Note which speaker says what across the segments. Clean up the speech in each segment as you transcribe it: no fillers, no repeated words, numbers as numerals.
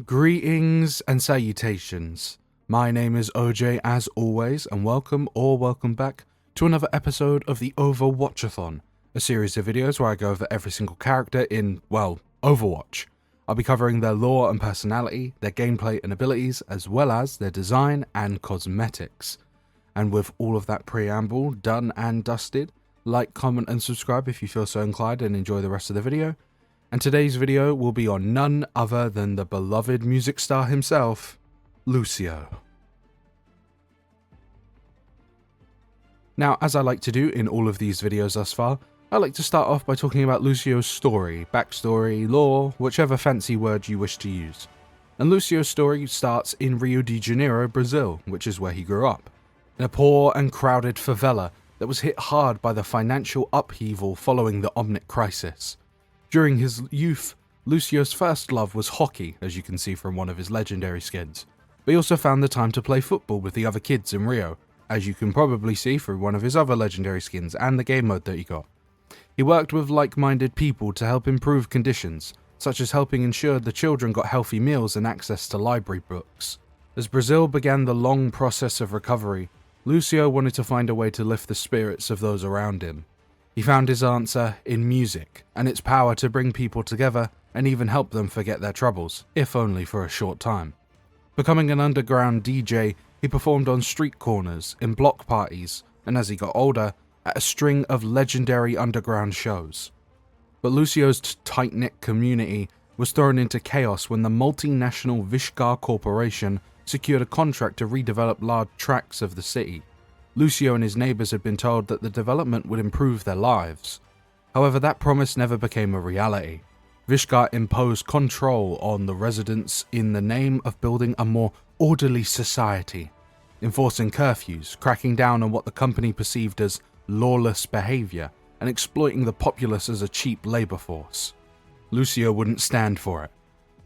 Speaker 1: Greetings and salutations. My name is OJ as always, and welcome back to another episode of the Overwatchathon, a series of videos where I go over every single character in, well, Overwatch. I'll be covering their lore and personality, their gameplay and abilities, as well as their design and cosmetics. And with all of that preamble done and dusted, like, comment and subscribe if you feel so inclined and enjoy the rest of the video. And today's video will be on none other than the beloved music star himself, Lúcio. Now, as I like to do in all of these videos thus far, I like to start off by talking about Lúcio's story, backstory, lore, whichever fancy word you wish to use. And Lúcio's story starts in Rio de Janeiro, Brazil, which is where he grew up, in a poor and crowded favela that was hit hard by the financial upheaval following the Omnic crisis. During his youth, Lúcio's first love was hockey, as you can see from one of his legendary skins, but he also found the time to play football with the other kids in Rio, as you can probably see through one of his other legendary skins and the game mode that he got. He worked with like-minded people to help improve conditions, such as helping ensure the children got healthy meals and access to library books. As Brazil began the long process of recovery, Lúcio wanted to find a way to lift the spirits of those around him. He found his answer in music, and its power to bring people together and even help them forget their troubles, if only for a short time. Becoming an underground DJ, he performed on street corners, in block parties, and as he got older, at a string of legendary underground shows. But Lúcio's tight-knit community was thrown into chaos when the multinational Vishkar Corporation secured a contract to redevelop large tracts of the city. Lúcio and his neighbors had been told that the development would improve their lives. However, that promise never became a reality. Vishkar imposed control on the residents in the name of building a more orderly society, enforcing curfews, cracking down on what the company perceived as lawless behavior, and exploiting the populace as a cheap labor force. Lúcio wouldn't stand for it.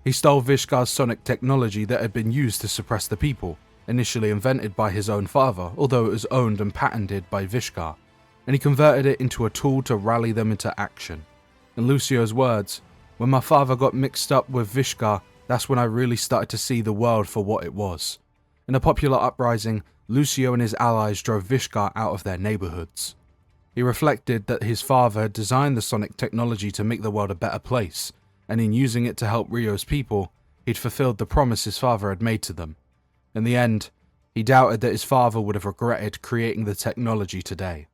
Speaker 1: He stole Vishkar's sonic technology that had been used to suppress the people, initially invented by his own father, although it was owned and patented by Vishkar, and he converted it into a tool to rally them into action. In Lúcio's words, "When my father got mixed up with Vishkar, that's when I really started to see the world for what it was." In a popular uprising, Lúcio and his allies drove Vishkar out of their neighborhoods. He reflected that his father had designed the sonic technology to make the world a better place, and in using it to help Rio's people, he'd fulfilled the promise his father had made to them. In the end, he doubted that his father would have regretted creating the technology today.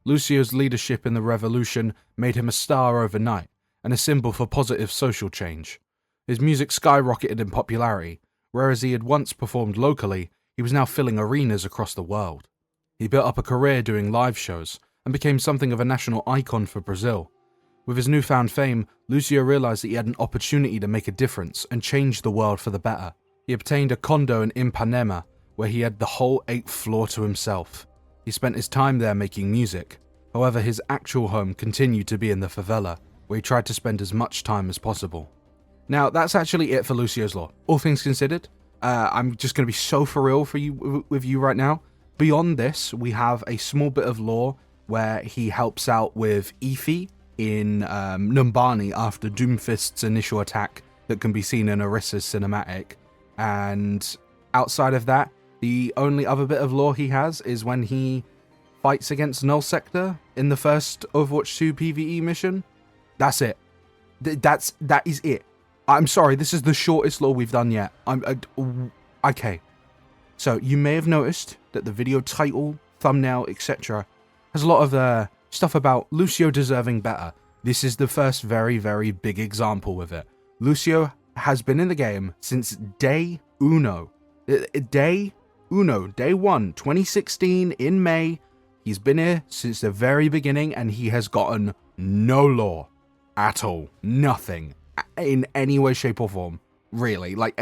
Speaker 1: Lúcio's leadership in the revolution made him a star overnight, and a symbol for positive social change. His music skyrocketed in popularity, whereas he had once performed locally, he was now filling arenas across the world. He built up a career doing live shows, and became something of a national icon for Brazil. With his newfound fame, Lúcio realized that he had an opportunity to make a difference and change the world for the better. He obtained a condo in Ipanema, where he had the whole 8th floor to himself. He spent his time there making music. However, his actual home continued to be in the favela, where he tried to spend as much time as possible. Now, that's actually it for Lúcio's lore. All things considered, I'm just going to be so for real with you right now. Beyond this, we have a small bit of lore where he helps out with Efi in Numbani after Doomfist's initial attack that can be seen in Orissa's cinematic. And outside of that, the only other bit of lore he has is when he fights against Null Sector in the first Overwatch 2 PvE mission. That's it. That is it. I'm sorry, this is the shortest lore we've done yet. Okay. So you may have noticed that the video title, thumbnail, etc. has a lot of stuff about Lúcio deserving better. This is the first very, very big example with it. Lúcio has been in the game since day uno. Day 1, 2016 in May. He's been here since the very beginning and he has gotten no lore at all. Nothing in any way, shape or form. Really, like,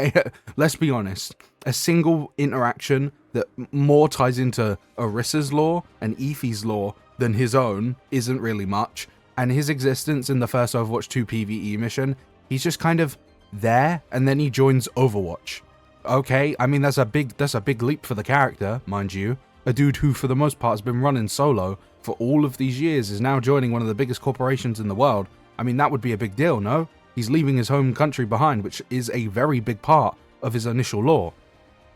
Speaker 1: let's be honest. A single interaction that more ties into Orissa's lore and Efi's lore than his own isn't really much. And his existence in the first Overwatch 2 PvE mission, he's just kind of there, and then he joins Overwatch. Okay, I mean that's a big leap for the character, mind you. A dude who for the most part has been running solo for all of these years is now joining one of the biggest corporations in the world. I mean, that would be a big deal, no? He's leaving his home country behind, which is a very big part of his initial lore.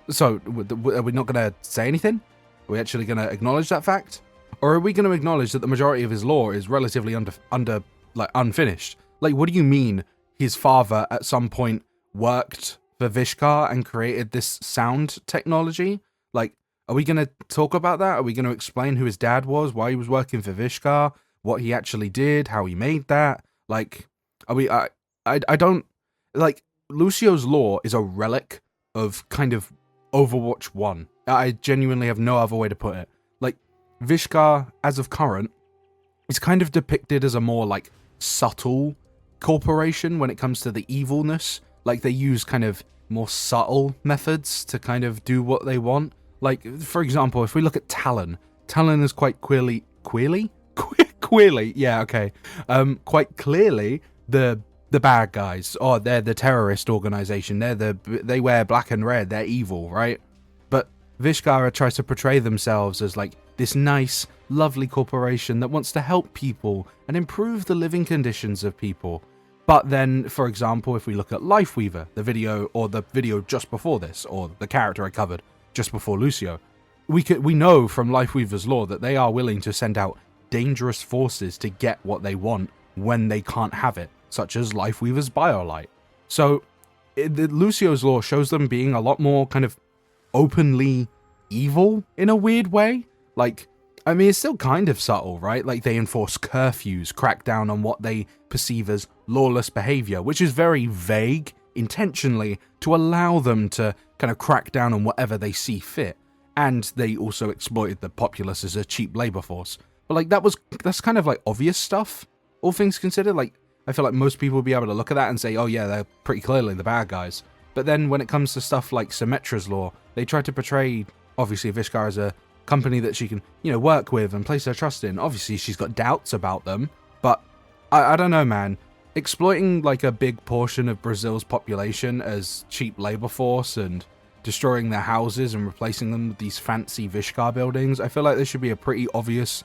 Speaker 1: So, are we not going to say anything? Are we actually going to acknowledge that fact? Or are we going to acknowledge that the majority of his lore is relatively unfinished? Like, what do you mean his father at some point worked for Vishkar and created this sound technology? Like, are we going to talk about that? Are we going to explain who his dad was, why he was working for Vishkar, what he actually did, how he made that? Like, are we, I don't, like, Lucio's lore is a relic of kind of Overwatch 1. I genuinely have no other way to put it. Like, Vishkar, as of current, is kind of depicted as a more, like, subtle corporation when it comes to the evilness. Like, they use kind of more subtle methods to kind of do what they want. Like, for example, if we look at Talon is quite queerly, yeah, okay. Quite clearly the bad guys. Oh, they're the terrorist organization. They wear black and red. They're evil, right? But Vishkar tries to portray themselves as like this nice, lovely corporation that wants to help people and improve the living conditions of people. But then, for example, if we look at Lifeweaver, the video just before this, or the character I covered just before Lucio, we know from Lifeweaver's lore that they are willing to send out dangerous forces to get what they want when they can't have it, such as Lifeweaver's BioLite. So, Lucio's lore shows them being a lot more kind of openly evil in a weird way. Like, I mean, it's still kind of subtle, right? Like, they enforce curfews, crack down on what they perceive as lawless behavior, which is very vague, intentionally, to allow them to kind of crack down on whatever they see fit. And they also exploited the populace as a cheap labor force. But, like, that's kind of, like, obvious stuff, all things considered. Like, I feel like most people would be able to look at that and say, oh yeah, they're pretty clearly the bad guys. But then when it comes to stuff like Symmetra's lore, they try to portray, obviously, Vishkar as a company that she can, work with and place her trust in. Obviously, she's got doubts about them, but I don't know, man. Exploiting, like, a big portion of Brazil's population as cheap labor force and destroying their houses and replacing them with these fancy Vishkar buildings, I feel like there should be a pretty obvious,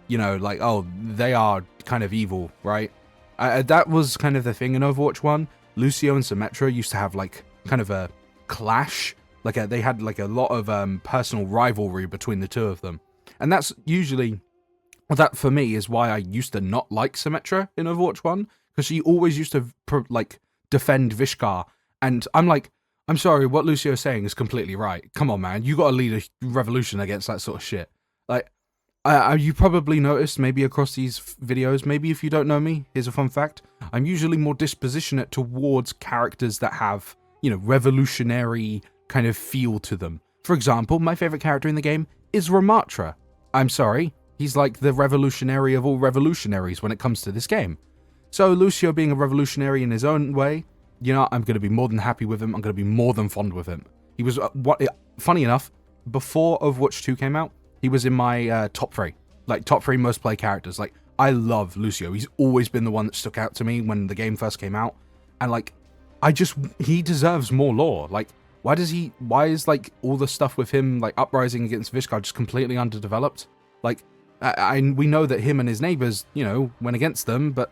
Speaker 1: like, oh, they are kind of evil, right? That was kind of the thing in Overwatch 1. Lucio and Symmetra used to have, like, kind of a clash. Like, they had, like, a lot of personal rivalry between the two of them. And that's usually, that for me is why I used to not like Symmetra in Overwatch 1, because she always used to, like, defend Vishkar. And I'm like, I'm sorry, what Lucio's saying is completely right. Come on, man, you gotta lead a revolution against that sort of shit. Like, you probably noticed, maybe across these videos, maybe if you don't know me, here's a fun fact, I'm usually more dispositionate towards characters that have, revolutionary kind of feel to them. For example, my favorite character in the game is Ramatra. I'm sorry, he's like the revolutionary of all revolutionaries when it comes to this game. So Lucio being a revolutionary in his own way, I'm going to be more than happy with him. I'm going to be more than fond with him. He was, funny enough, before Overwatch 2 came out, he was in my top 3 most played characters. Like, I love Lucio. He's always been the one that stuck out to me when the game first came out. And, like, he deserves more lore. Like, why is, like, all the stuff with him, like, uprising against Vishkar just completely underdeveloped? Like, we know that him and his neighbors, went against them, but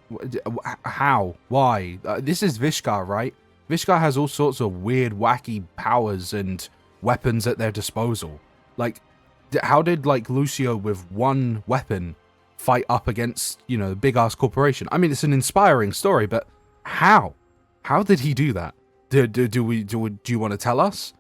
Speaker 1: how? Why? This is Vishkar, right? Vishkar has all sorts of weird, wacky powers and weapons at their disposal. Like, how did, like, Lucio with one weapon fight up against, the big-ass corporation? I mean, it's an inspiring story, but how? How did he do that? Do you want to tell us?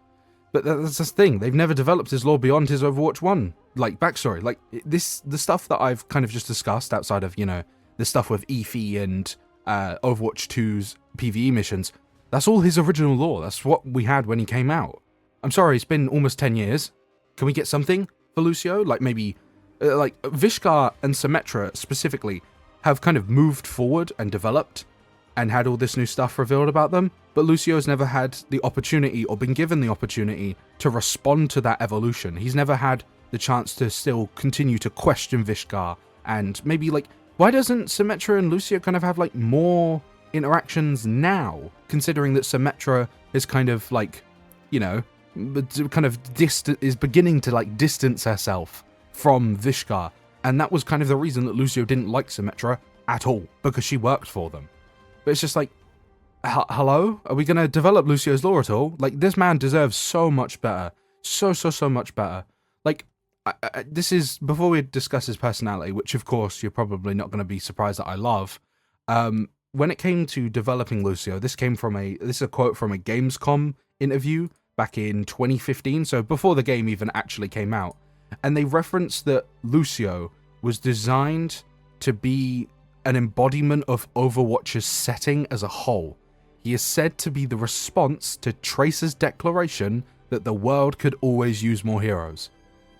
Speaker 1: But that's the thing. They've never developed his lore beyond his Overwatch 1, like, backstory. Like, the stuff that I've kind of just discussed outside of, the stuff with Efi and Overwatch 2's PvE missions, that's all his original lore. That's what we had when he came out. I'm sorry, it's been almost 10 years. Can we get something for Lucio? Like, maybe, like, Vishkar and Symmetra specifically have kind of moved forward and developed and had all this new stuff revealed about them, but Lucio's never had the opportunity or been given the opportunity to respond to that evolution. He's never had the chance to still continue to question Vishkar, and maybe, like, why doesn't Symmetra and Lucio kind of have, like, more interactions now, considering that Symmetra is kind of, like, kind of is beginning to, like, distance herself from Vishkar, and that was kind of the reason that Lucio didn't like Symmetra at all, because she worked for them. But it's just like, hello? Are we going to develop Lucio's lore at all? Like, this man deserves so much better. So much better. Like, this is, before we discuss his personality, which of course you're probably not going to be surprised that I love, when it came to developing Lucio, this is a quote from a Gamescom interview back in 2015, so before the game even actually came out. And they referenced that Lucio was designed to be an embodiment of Overwatch's setting as a whole. He is said to be the response to Tracer's declaration that the world could always use more heroes.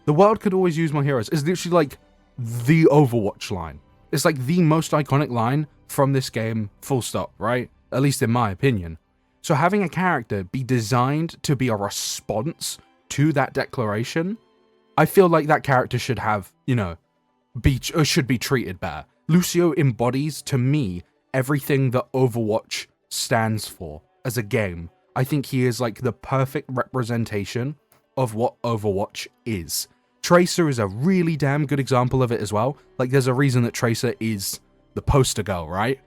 Speaker 1: The world could always use more heroes is literally like the Overwatch line. It's like the most iconic line from this game, full stop, right? At least in my opinion. So having a character be designed to be a response to that declaration, I feel like that character should have, should be treated better. Lucio embodies, to me, everything that Overwatch stands for as a game. I think he is like the perfect representation of what Overwatch is. Tracer is a really damn good example of it as well. Like, there's a reason that Tracer is the poster girl, right?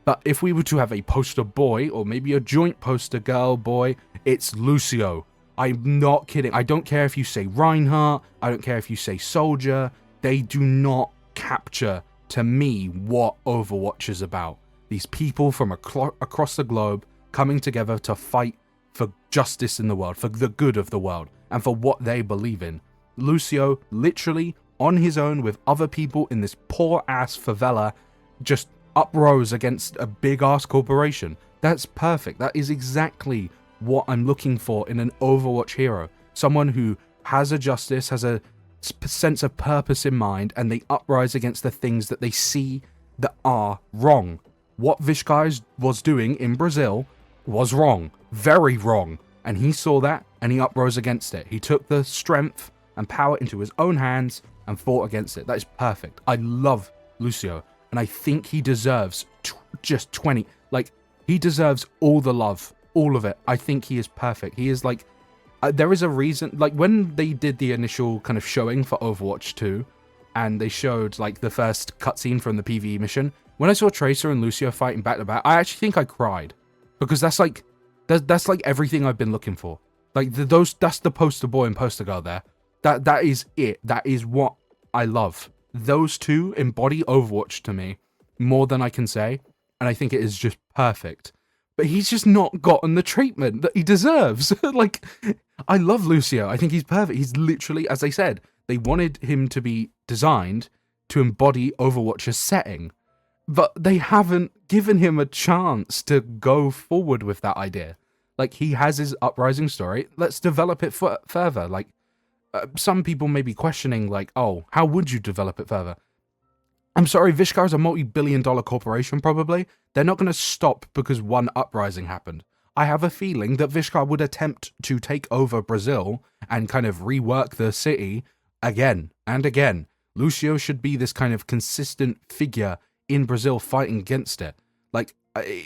Speaker 1: But if we were to have a poster boy, or maybe a joint poster girl boy, it's Lucio. I'm not kidding. I don't care if you say Reinhardt, I don't care if you say Soldier, they do not capture, to me, what Overwatch is about. These people from across the globe coming together to fight for justice in the world, for the good of the world, and for what they believe in. Lucio, literally, on his own with other people in this poor-ass favela, just uprose against a big-ass corporation. That's perfect. That is exactly what I'm looking for in an Overwatch hero. Someone who has a justice, has a sense of purpose in mind, and they uprise against the things that they see that are wrong. What Vishkai was doing in Brazil was wrong. Very wrong. And he saw that, and he uprose against it. He took the strength and power into his own hands and fought against it. That is perfect. I love Lucio, and I think he deserves just 20. Like, he deserves all the love, all of it. I think he is perfect. He is like, there is a reason, like when they did the initial kind of showing for Overwatch 2, and they showed like the first cutscene from the PvE mission, when I saw Tracer and Lucio fighting back to back, I actually think I cried, because that's like everything I've been looking for. Like that's the poster boy and poster girl there. That is it. That is what I love. Those two embody Overwatch to me more than I can say, and I think it is just perfect. But he's just not gotten the treatment that he deserves. Like, I love Lucio. I think he's perfect. He's literally, as I said, they wanted him to be designed to embody Overwatch's setting, but they haven't given him a chance to go forward with that idea. Like, he has his uprising story. Let's develop it further. Like, some people may be questioning, like, oh, how would you develop it further? I'm sorry, Vishkar is a multi-billion-dollar corporation, probably. They're not going to stop because one uprising happened. I have a feeling that Vishkar would attempt to take over Brazil and kind of rework the city again and again. Lucio should be this kind of consistent figure in Brazil fighting against it. Like,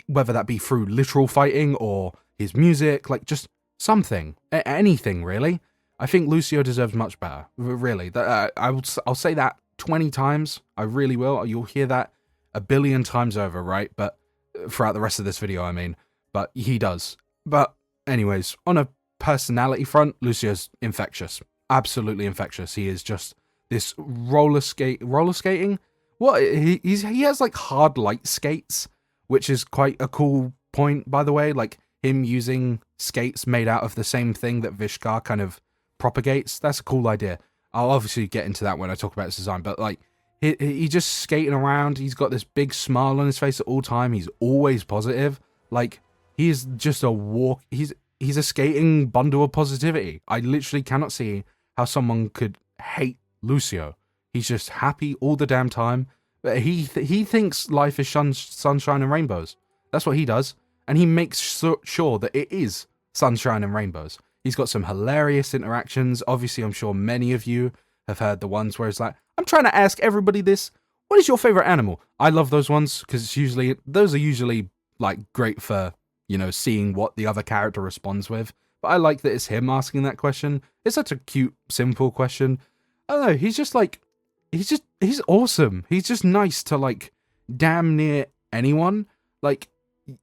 Speaker 1: whether that be through literal fighting or his music, like, just something. Anything, really. I think Lucio deserves much better, really. I'll say that 20 times. I really will. You'll hear that a billion times over, right? But throughout the rest of this video, I mean. But he does. But anyways, on a personality front, Lucio's infectious. Absolutely infectious. He is just this roller skating? What? He has like hard light skates, which is quite a cool point, by the way. Like him using skates made out of the same thing that Vishkar kind of propagates. That's a cool idea. I'll obviously get into that when I talk about his design, but like he just skating around. He's got this big smile on his face at all time. He's always positive. Like he's just he's a skating bundle of positivity. I literally cannot see how someone could hate Lucio. He's just happy all the damn time. But he thinks life is sunshine and rainbows. That's what he does, and he makes sure that it is sunshine and rainbows. He's got some hilarious interactions. Obviously, I'm sure many of you have heard the ones where it's like, I'm trying to ask everybody this. What is your favorite animal? I love those ones because those are usually like great for, seeing what the other character responds with. But I like that it's him asking that question. It's such a cute, simple question. I don't know. He's just like, he's awesome. He's just nice to like damn near anyone. Like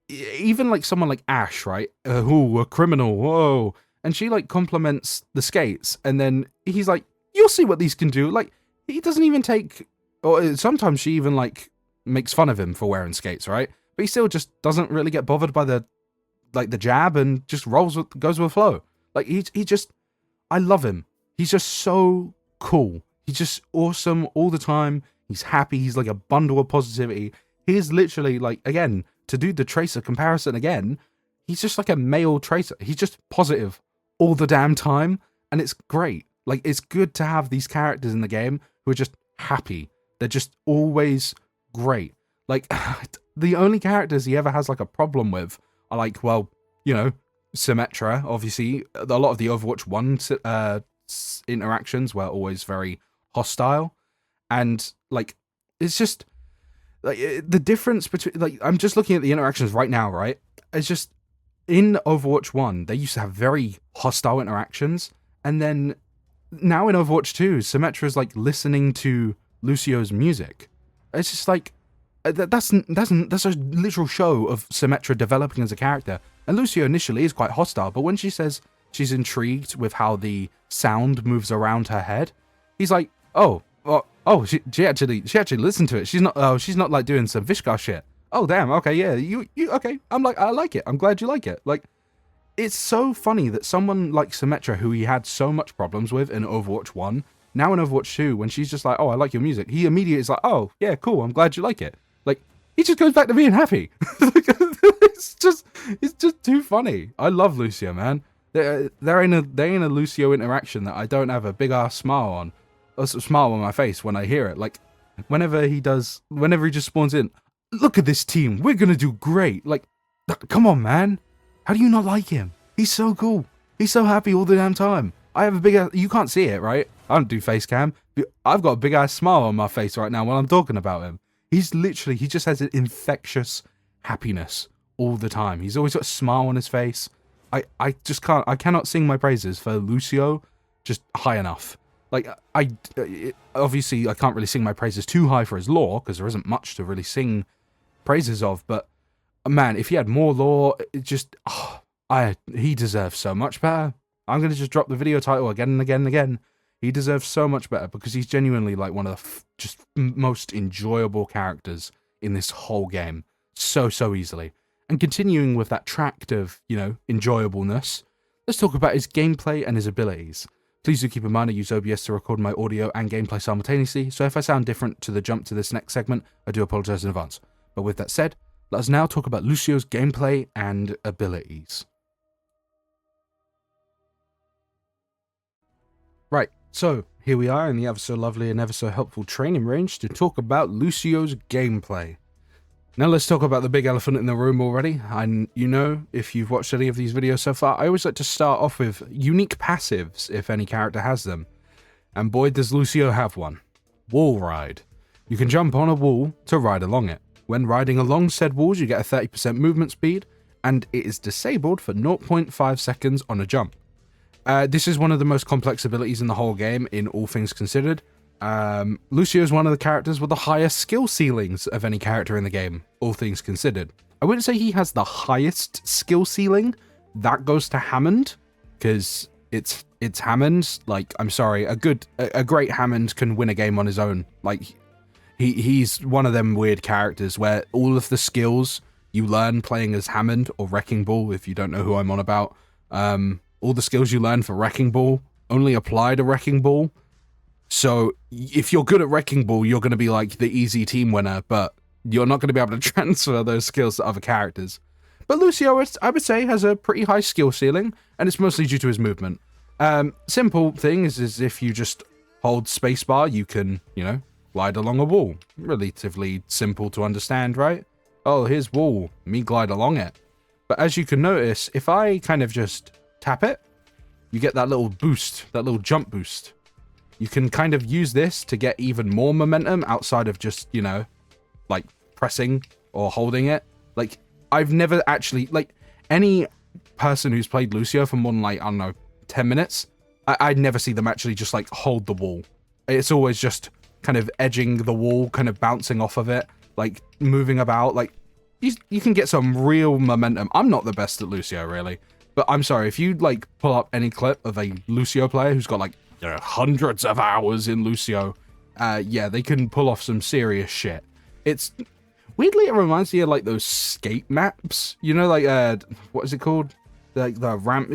Speaker 1: even like someone like Ash, right? Who a criminal, whoa. And she like compliments the skates, and then he's like, you'll see what these can do. Like, he doesn't even take, or sometimes she even like makes fun of him for wearing skates, right? But he still just doesn't really get bothered by the jab and just goes with the flow. Like he just, I love him. He's just so cool. He's just awesome all the time. He's happy. He's like a bundle of positivity. He's literally like, again, to do the Tracer comparison again, he's just like a male Tracer. He's just positive all the damn time, and it's great. Like, it's good to have these characters in the game who are just happy. They're just always great. Like, the only characters he ever has like a problem with are like, well, you know, Symmetra, obviously. A lot of the Overwatch 1 interactions were always very hostile, and like, it's just like the difference between, like, I'm just looking at the interactions right now, right? It's just, in Overwatch 1, they used to have very hostile interactions, and then now in Overwatch 2, Symmetra is like listening to Lucio's music. It's just like, that's a literal show of Symmetra developing as a character. And Lucio initially is quite hostile, but when she says she's intrigued with how the sound moves around her head, he's like, she actually listened to it. She's not like doing some Vishka shit. Oh damn, okay, yeah, you okay. I'm like, I like it. I'm glad you like it. Like, it's so funny that someone like Symmetra, who he had so much problems with in Overwatch 1, now in Overwatch 2, when she's just like, oh, I like your music, he immediately is like, oh, yeah, cool, I'm glad you like it. Like, he just goes back to being happy. it's just too funny. I love Lucio, man. There ain't a Lucio interaction that I don't have a big ass smile on my face when I hear it. Like, whenever he just spawns in, look at this team, we're gonna do great. Like, come on, man. How do you not like him? He's so cool. He's so happy all the damn time. I have a big ass, you can't see it, right? I don't do face cam. I've got a big ass smile on my face right now while I'm talking about him. He just has an infectious happiness all the time. He's always got a smile on his face. I cannot sing my praises for Lucio just high enough. Like, obviously I can't really sing my praises too high for his lore, because there isn't much to really sing praises of, but man, if he had more lore, he deserves so much better. I'm going to just drop the video title again and again and again. He deserves so much better, because he's genuinely like one of the most enjoyable characters in this whole game. So easily. And continuing with that tract of, you know, enjoyableness, let's talk about his gameplay and his abilities. Please do keep in mind I use OBS to record my audio and gameplay simultaneously, so if I sound different to the jump to this next segment, I do apologize in advance. But with that said, let us now talk about Lucio's gameplay and abilities. Right, so here we are in the ever so lovely and ever so helpful training range to talk about Lucio's gameplay. Now let's talk about the big elephant in the room already. And you know, if you've watched any of these videos so far, I always like to start off with unique passives, if any character has them. And boy, does Lucio have one. Wall ride. You can jump on a wall to ride along it. When riding along said walls, you get a 30% movement speed, and it is disabled for 0.5 seconds on a jump. This is one of the most complex abilities in the whole game, in all things considered. Lucio is one of the characters with the highest skill ceilings of any character in the game, all things considered. I wouldn't say he has the highest skill ceiling. That goes to Hammond, because it's Hammond. Like, I'm sorry, a great Hammond can win a game on his own. Like, he's one of them weird characters where all of the skills you learn playing as Hammond or Wrecking Ball, if you don't know who I'm on about, all the skills you learn for Wrecking Ball only apply to Wrecking Ball. So if you're good at Wrecking Ball, you're going to be like the easy team winner, but you're not going to be able to transfer those skills to other characters. But Lucio, I would say, has a pretty high skill ceiling, and it's mostly due to his movement. Simple thing is if you just hold spacebar, you can, you know, glide along a wall. Relatively simple to understand, right? Oh, here's wall. Me glide along it. But as you can notice, if I kind of just tap it, you get that little boost, that little jump boost. You can kind of use this to get even more momentum outside of just, you know, like pressing or holding it. Like, I've never actually, like, any person who's played Lucio for more than, like, I don't know, 10 minutes, I'd never see them actually just, like, hold the wall. It's always just kind of edging the wall, kind of bouncing off of it, like, moving about. Like, you can get some real momentum. I'm not the best at Lucio, really. But I'm sorry, if you, like, pull up any clip of a Lucio player who's got, like, you know, hundreds of hours in Lucio, yeah, they can pull off some serious shit. It's... Weirdly, it reminds me of, like, those skate maps. You know, like, what is it called? Like, the ramp...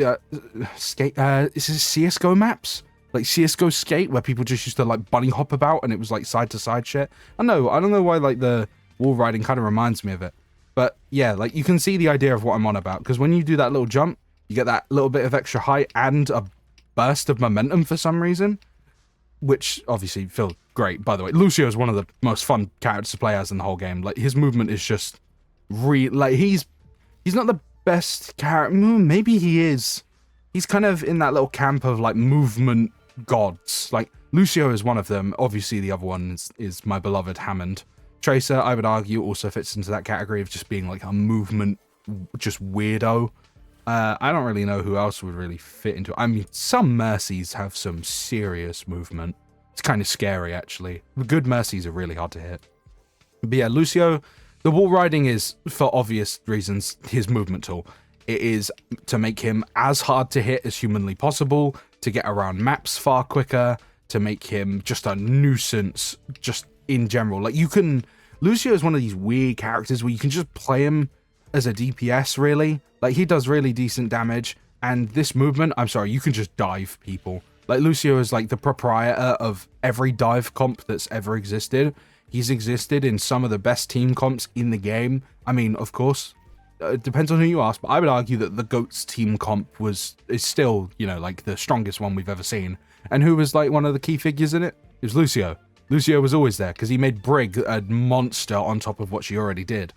Speaker 1: skate... is it CSGO maps? Like, CSGO skate, where people just used to, like, bunny hop about, and it was, like, side-to-side shit. I don't know why, like, the wall riding kind of reminds me of it. But, yeah, like, you can see the idea of what I'm on about. Because when you do that little jump, you get that little bit of extra height and a burst of momentum for some reason, which obviously feels great. By the way, Lucio is one of the most fun characters to play as in the whole game. Like, his movement is just like, he's not the best character. Maybe he is. He's kind of in that little camp of, like, movement gods. Like, Lucio is one of them. Obviously, the other one is my beloved Hammond. Tracer, I would argue, also fits into that category of just being, like, a movement just weirdo. I don't really know who else would really fit into it. I mean, some Mercies have some serious movement. It's kind of scary, actually. The good Mercies are really hard to hit. But yeah, Lucio, the wall riding is, for obvious reasons, his movement tool. It is to make him as hard to hit as humanly possible, to get around maps far quicker, to make him just a nuisance, just in general. Like, you can... Lucio is one of these weird characters where you can just play him as a DPS, really. Like, he does really decent damage, and this movement, I'm sorry, you can just dive people. Like, Lucio is, like, the proprietor of every dive comp that's ever existed. He's existed in some of the best team comps in the game. I mean, of course, it depends on who you ask, but I would argue that the GOAT's team comp is still, you know, like, the strongest one we've ever seen. And who was, like, one of the key figures in it? It was Lucio. Lucio was always there, because he made Brig a monster on top of what she already did.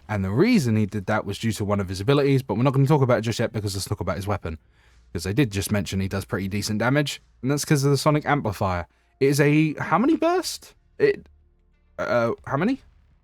Speaker 1: And the reason he did that was due to one of his abilities, but we're not going to talk about it just yet because let's talk about his weapon. Because I did just mention he does pretty decent damage, and that's because of the Sonic Amplifier. It is a... how many burst? How many?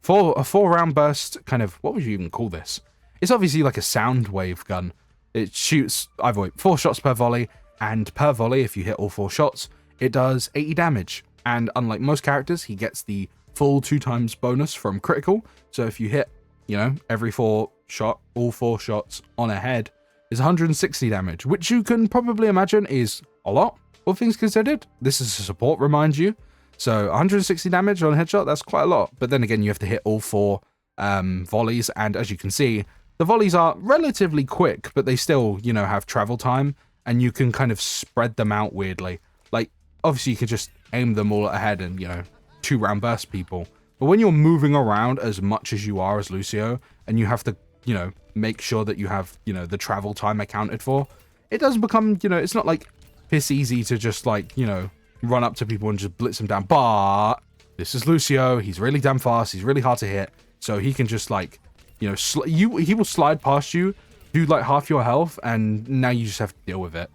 Speaker 1: A 4-round burst, kind of... what would you even call this? It's obviously like a sound wave gun. It shoots either 4 shots per volley, and per volley, if you hit all 4 shots, it does 80 damage. And unlike most characters, he gets the full 2x bonus from critical, so if you hit, you know, every 4 shot, all 4 shots on a head is 160 damage, which you can probably imagine is a lot, all things considered. This is a support, remind you. So 160 damage on a headshot, that's quite a lot. But then again, you have to hit all 4 volleys, and as you can see, the volleys are relatively quick, but they still, you know, have travel time, and you can kind of spread them out weirdly. Like, obviously you could just aim them all at a head and, you know, 2-round burst people. But when you're moving around as much as you are as Lucio, and you have to, you know, make sure that you have, you know, the travel time accounted for, it does become, you know, it's not like piss easy to just, like, you know, run up to people and just blitz them down. But this is Lucio. He's really damn fast. He's really hard to hit. So he can just, like, you know, he will slide past you, do, like, half your health, and now you just have to deal with it.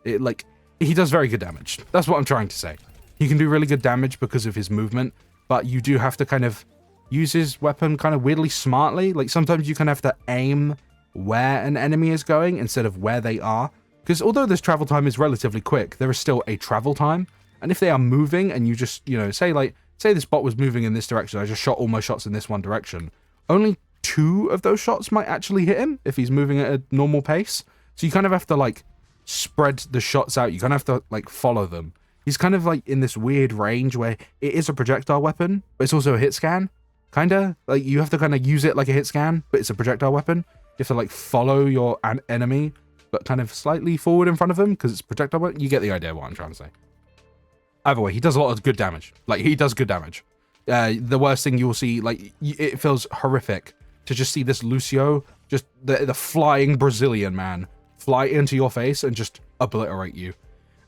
Speaker 1: It, like, he does very good damage. That's what I'm trying to say. He can do really good damage because of his movement, but you do have to kind of use his weapon kind of weirdly smartly. Like, sometimes you kind of have to aim where an enemy is going instead of where they are. Because although this travel time is relatively quick, there is still a travel time. And if they are moving and you just, you know, say this bot was moving in this direction, I just shot all my shots in this one direction, only 2 of those shots might actually hit him if he's moving at a normal pace. So you kind of have to, like, spread the shots out. You kind of have to, like, follow them. He's kind of, like, in this weird range where it is a projectile weapon, but it's also a hit scan. Kinda. Like, you have to kind of use it like a hit scan, but it's a projectile weapon. You have to, like, follow your enemy, but kind of slightly forward in front of him, because it's projectile weapon. You get the idea of what I'm trying to say. Either way, he does a lot of good damage. Like, he does good damage. The worst thing you will see, like, it feels horrific to just see this Lucio, just the flying Brazilian man, fly into your face and just obliterate you.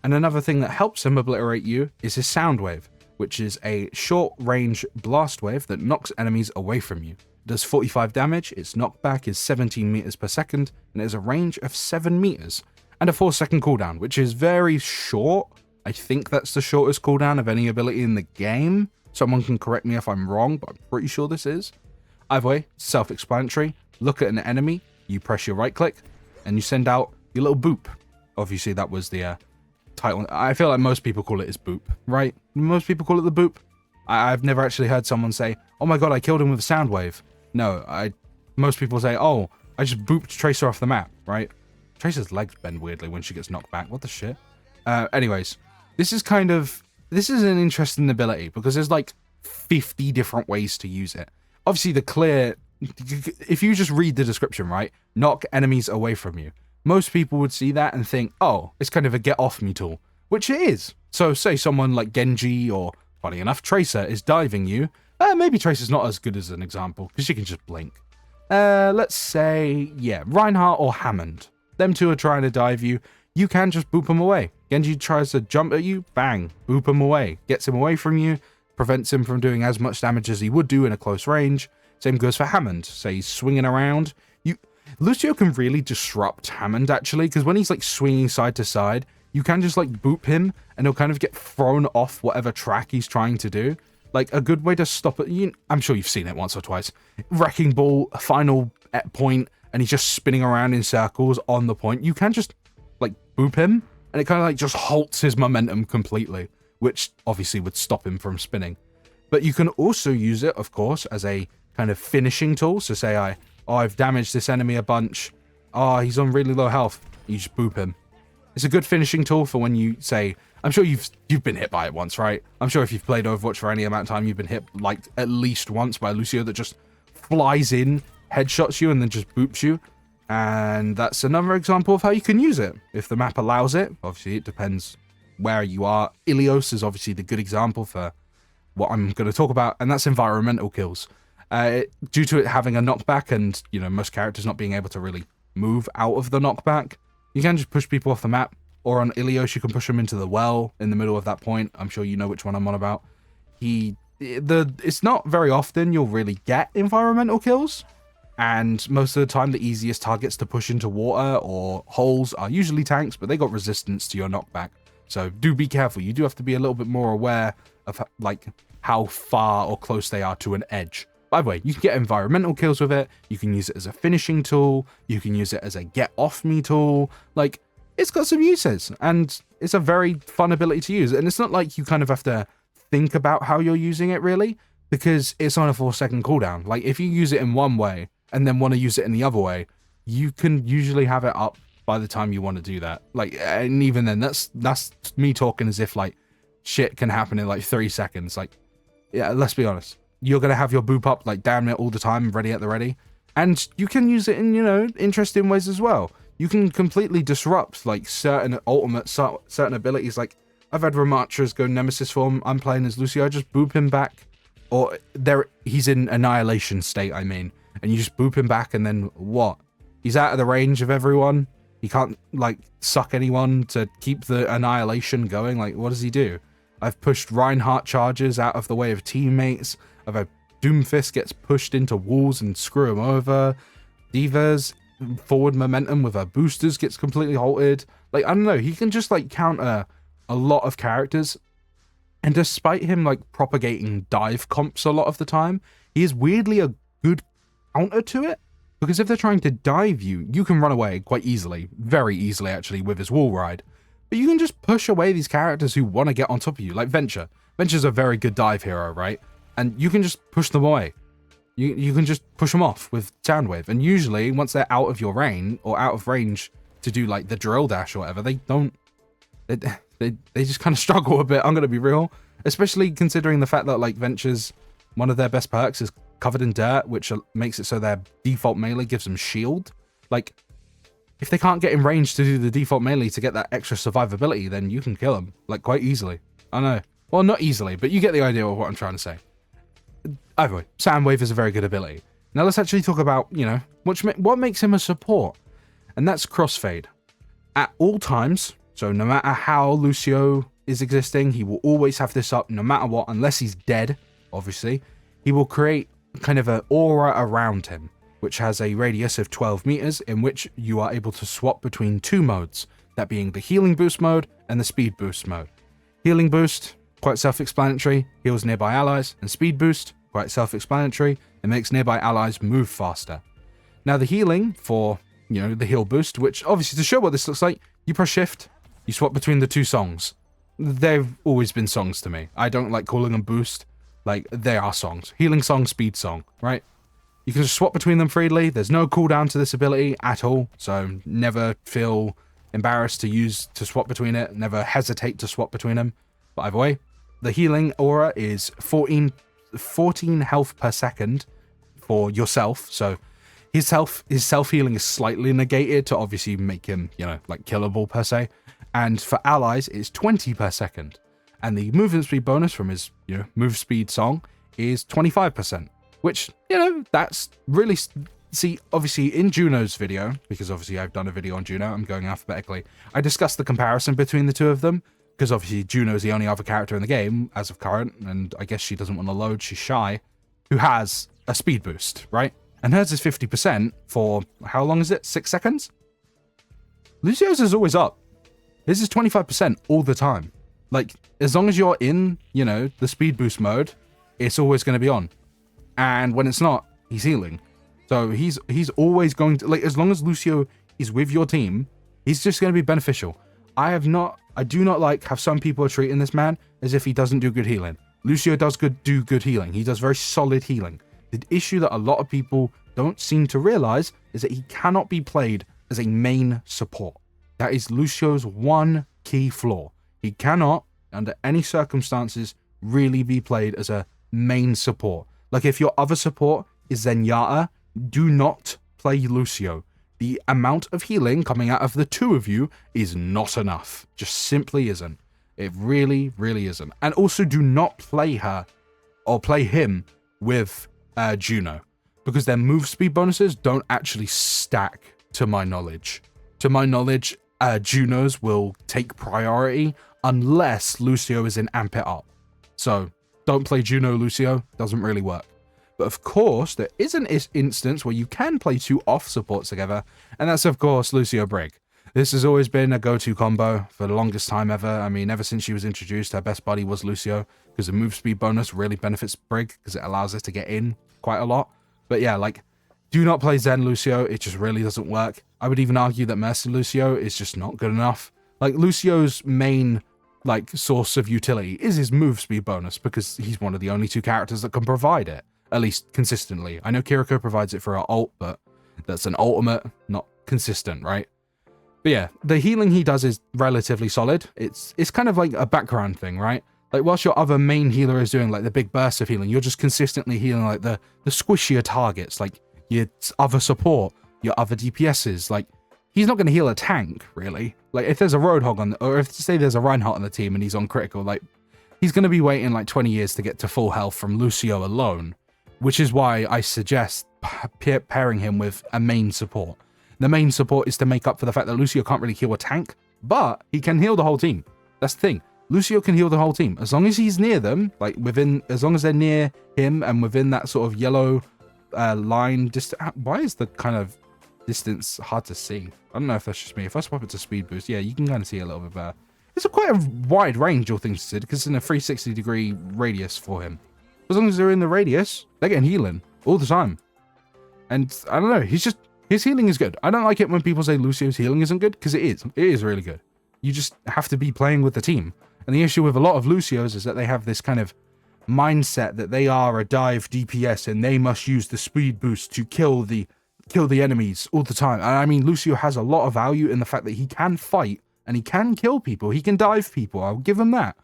Speaker 1: And another thing that helps him obliterate you is his sound wave, which is a short-range blast wave that knocks enemies away from you. It does 45 damage, its knockback is 17 meters per second, and it has a range of 7 meters, and a 4-second cooldown, which is very short. I think that's the shortest cooldown of any ability in the game. Someone can correct me if I'm wrong, but I'm pretty sure this is. Either way, self-explanatory. Look at an enemy, you press your right-click, and you send out your little boop. Obviously, that was the title. I feel like most people call it as boop, right? Most people call it the boop. I've never actually heard someone say, oh my god, I killed him with a sound wave. No, most people say, oh, I just booped Tracer off the map, right? Tracer's legs bend weirdly when she gets knocked back. What the shit? Anyways, this is an interesting ability because there's like 50 different ways to use it. Obviously, if you just read the description, right? Knock enemies away from you. Most people would see that and think, oh, it's kind of a get off me tool, which it is. So say someone like Genji or, funny enough, Tracer is diving you. Maybe Tracer's not as good as an example because she can just blink. Let's say, yeah, Reinhardt or Hammond. Them two are trying to dive you. You can just boop them away. Genji tries to jump at you, bang, boop him away. Gets him away from you, prevents him from doing as much damage as he would do in a close range. Same goes for Hammond. Say he's swinging around. Lucio can really disrupt Hammond, actually, because when he's like swinging side to side, you can just like boop him and he'll kind of get thrown off whatever track he's trying to do. Like a good way to stop it, I'm sure you've seen it once or twice. Wrecking ball, final point, and he's just spinning around in circles on the point. You can just like boop him and it kind of like just halts his momentum completely, which obviously would stop him from spinning. But you can also use it, of course, as a kind of finishing tool. So say I've damaged this enemy a bunch. Oh, he's on really low health. You just boop him. It's a good finishing tool for when you say, I'm sure you've been hit by it once, right? I'm sure if you've played Overwatch for any amount of time, you've been hit like at least once by Lucio that just flies in, headshots you, and then just boops you. And that's another example of how you can use it, if the map allows it. Obviously, it depends where you are. Ilios is obviously the good example for what I'm going to talk about, and that's environmental kills. Due to it having a knockback and, most characters not being able to really move out of the knockback, you can just push people off the map. Or on Ilios, you can push them into the well in the middle of that point. I'm sure you know which one I'm on about. It's not very often you'll really get environmental kills. And most of the time, the easiest targets to push into water or holes are usually tanks, but they got resistance to your knockback. So do be careful. You do have to be a little bit more aware of how far or close they are to an edge. By the way, you can get environmental kills with it. You can use it as a finishing tool. You can use it as a get off me tool. It's got some uses, and it's a very fun ability to use. And it's not like you kind of have to think about how you're using it, really, because it's on a 4-second cooldown. Like, if you use it in one way and then want to use it in the other way, you can usually have it up by the time you want to do that. And even then, that's me talking as if, shit can happen in, 3 seconds. Yeah, let's be honest. You're going to have your boop up, damn it, all the time, ready at the ready. And you can use it in, interesting ways as well. You can completely disrupt, certain certain abilities. I've had Ramachas go Nemesis form. I'm playing as Lucio. I just boop him back. Or he's in annihilation state, I mean. And you just boop him back, and then what? He's out of the range of everyone. He can't, suck anyone to keep the annihilation going. What does he do? I've pushed Reinhardt charges out of the way of teammates. I've had Doomfist gets pushed into walls and screw him over. Diva's forward momentum with her boosters gets completely halted. I don't know, he can just counter a lot of characters, and despite him propagating dive comps a lot of the time, he is weirdly a good counter to it, because if they're trying to dive you, you can run away quite easily, very easily actually, with his wall ride, but you can just push away these characters who want to get on top of you, like Venture. Venture's a very good dive hero, right? And you can just push them away. You can just push them off with Soundwave. And usually, once they're out of your range, or out of range to do the drill dash or whatever, they just kind of struggle a bit, I'm going to be real. Especially considering the fact that Venture's, one of their best perks is covered in dirt, which makes it so their default melee gives them shield. If they can't get in range to do the default melee to get that extra survivability, then you can kill them, quite easily. I know. Well, not easily, but you get the idea of what I'm trying to say. Either way, Soundwave is a very good ability. Now let's actually talk about, what makes him a support. And that's crossfade. At all times, so no matter how Lucio is existing, he will always have this up no matter what, unless he's dead, obviously. He will create kind of an aura around him, which has a radius of 12 meters, in which you are able to swap between two modes, that being the healing boost mode and the speed boost mode. Healing boost, quite self-explanatory, heals nearby allies, and speed boost, quite self-explanatory, it makes nearby allies move faster. Now the healing for, the heal boost, which obviously to show what this looks like, you press shift, you swap between the two songs. They've always been songs to me. I don't like calling them boost, they are songs. Healing song, speed song, right? You can just swap between them freely. There's no cooldown to this ability at all, so never feel embarrassed to swap between it. Never hesitate to swap between them. But either way, the healing aura is 14 health per second for yourself. So his self-healing is slightly negated to obviously make him, like killable per se. And for allies, it's 20 per second. And the movement speed bonus from his, move speed song is 25%. Which, that's really... See, obviously, in Juno's video, because obviously I've done a video on Juno, I'm going alphabetically, I discussed the comparison between the two of them, because obviously Juno's the only other character in the game, as of current, and I guess she doesn't want to load, she's shy, who has a speed boost, right? And hers is 50% for, how long is it? 6 seconds? Lucio's is always up. His is 25% all the time. Like, as long as you're in, the speed boost mode, it's always going to be on. And when it's not, he's healing. So he's always going to, like, as long as Lucio is with your team, he's just going to be beneficial. I do not like how some people are treating this man as if he doesn't do good healing. Lucio does do good healing. He does very solid healing. The issue that a lot of people don't seem to realize is that he cannot be played as a main support. That is Lucio's one key flaw. He cannot, under any circumstances, really be played as a main support. Like, if your other support is Zenyatta, do not play Lucio. The amount of healing coming out of the two of you is not enough. Just simply isn't. It really, really isn't. And also do not play her or play him with Juno, because their move speed bonuses don't actually stack, to my knowledge. To my knowledge, Juno's will take priority unless Lucio is in Amp It Up. So don't play Juno Lucio, doesn't really work. But of course, there is an instance where you can play two off supports together, and that's of course Lucio Brig. This has always been a go-to combo for the longest time ever. I mean, ever since she was introduced, her best buddy was Lucio, because the move speed bonus really benefits Brig, because it allows us to get in quite a lot. But yeah, like, do not play Zen Lucio, it just really doesn't work. I would even argue that Mercy Lucio is just not good enough. Like, Lucio's main, like, source of utility is his move speed bonus, because he's one of the only two characters that can provide it. At least consistently. I know Kiriko provides it for her ult, but that's an ultimate, not consistent, right? But yeah, the healing he does is relatively solid. It's kind of like a background thing, right? Like, whilst your other main healer is doing like the big bursts of healing, you're just consistently healing like the squishier targets, like your other support, your other DPSs. Like, he's not going to heal a tank, really. Like, if there's a Roadhog or if say there's a Reinhardt on the team and he's on critical, like, he's going to be waiting like 20 years to get to full health from Lucio alone. Which is why I suggest pairing him with a main support. The main support is to make up for the fact that Lucio can't really heal a tank, but he can heal the whole team. That's the thing. Lucio can heal the whole team. As long as he's near them, like as long as they're near him and within that sort of yellow line distance. Why is the kind of distance hard to see? I don't know if that's just me. If I swap it to speed boost, yeah, you can kind of see a little bit better. It's quite a wide range, all things considered, because it's in a 360-degree radius for him. As long as they're in the radius, they're getting healing all the time. And I don't know, his healing is good. I don't like it when people say Lucio's healing isn't good, because it is. It is really good. You just have to be playing with the team. And the issue with a lot of Lucios is that they have this kind of mindset that they are a dive DPS and they must use the speed boost to kill the enemies all the time. And I mean, Lucio has a lot of value in the fact that he can fight and he can kill people. He can dive people. I'll give him that.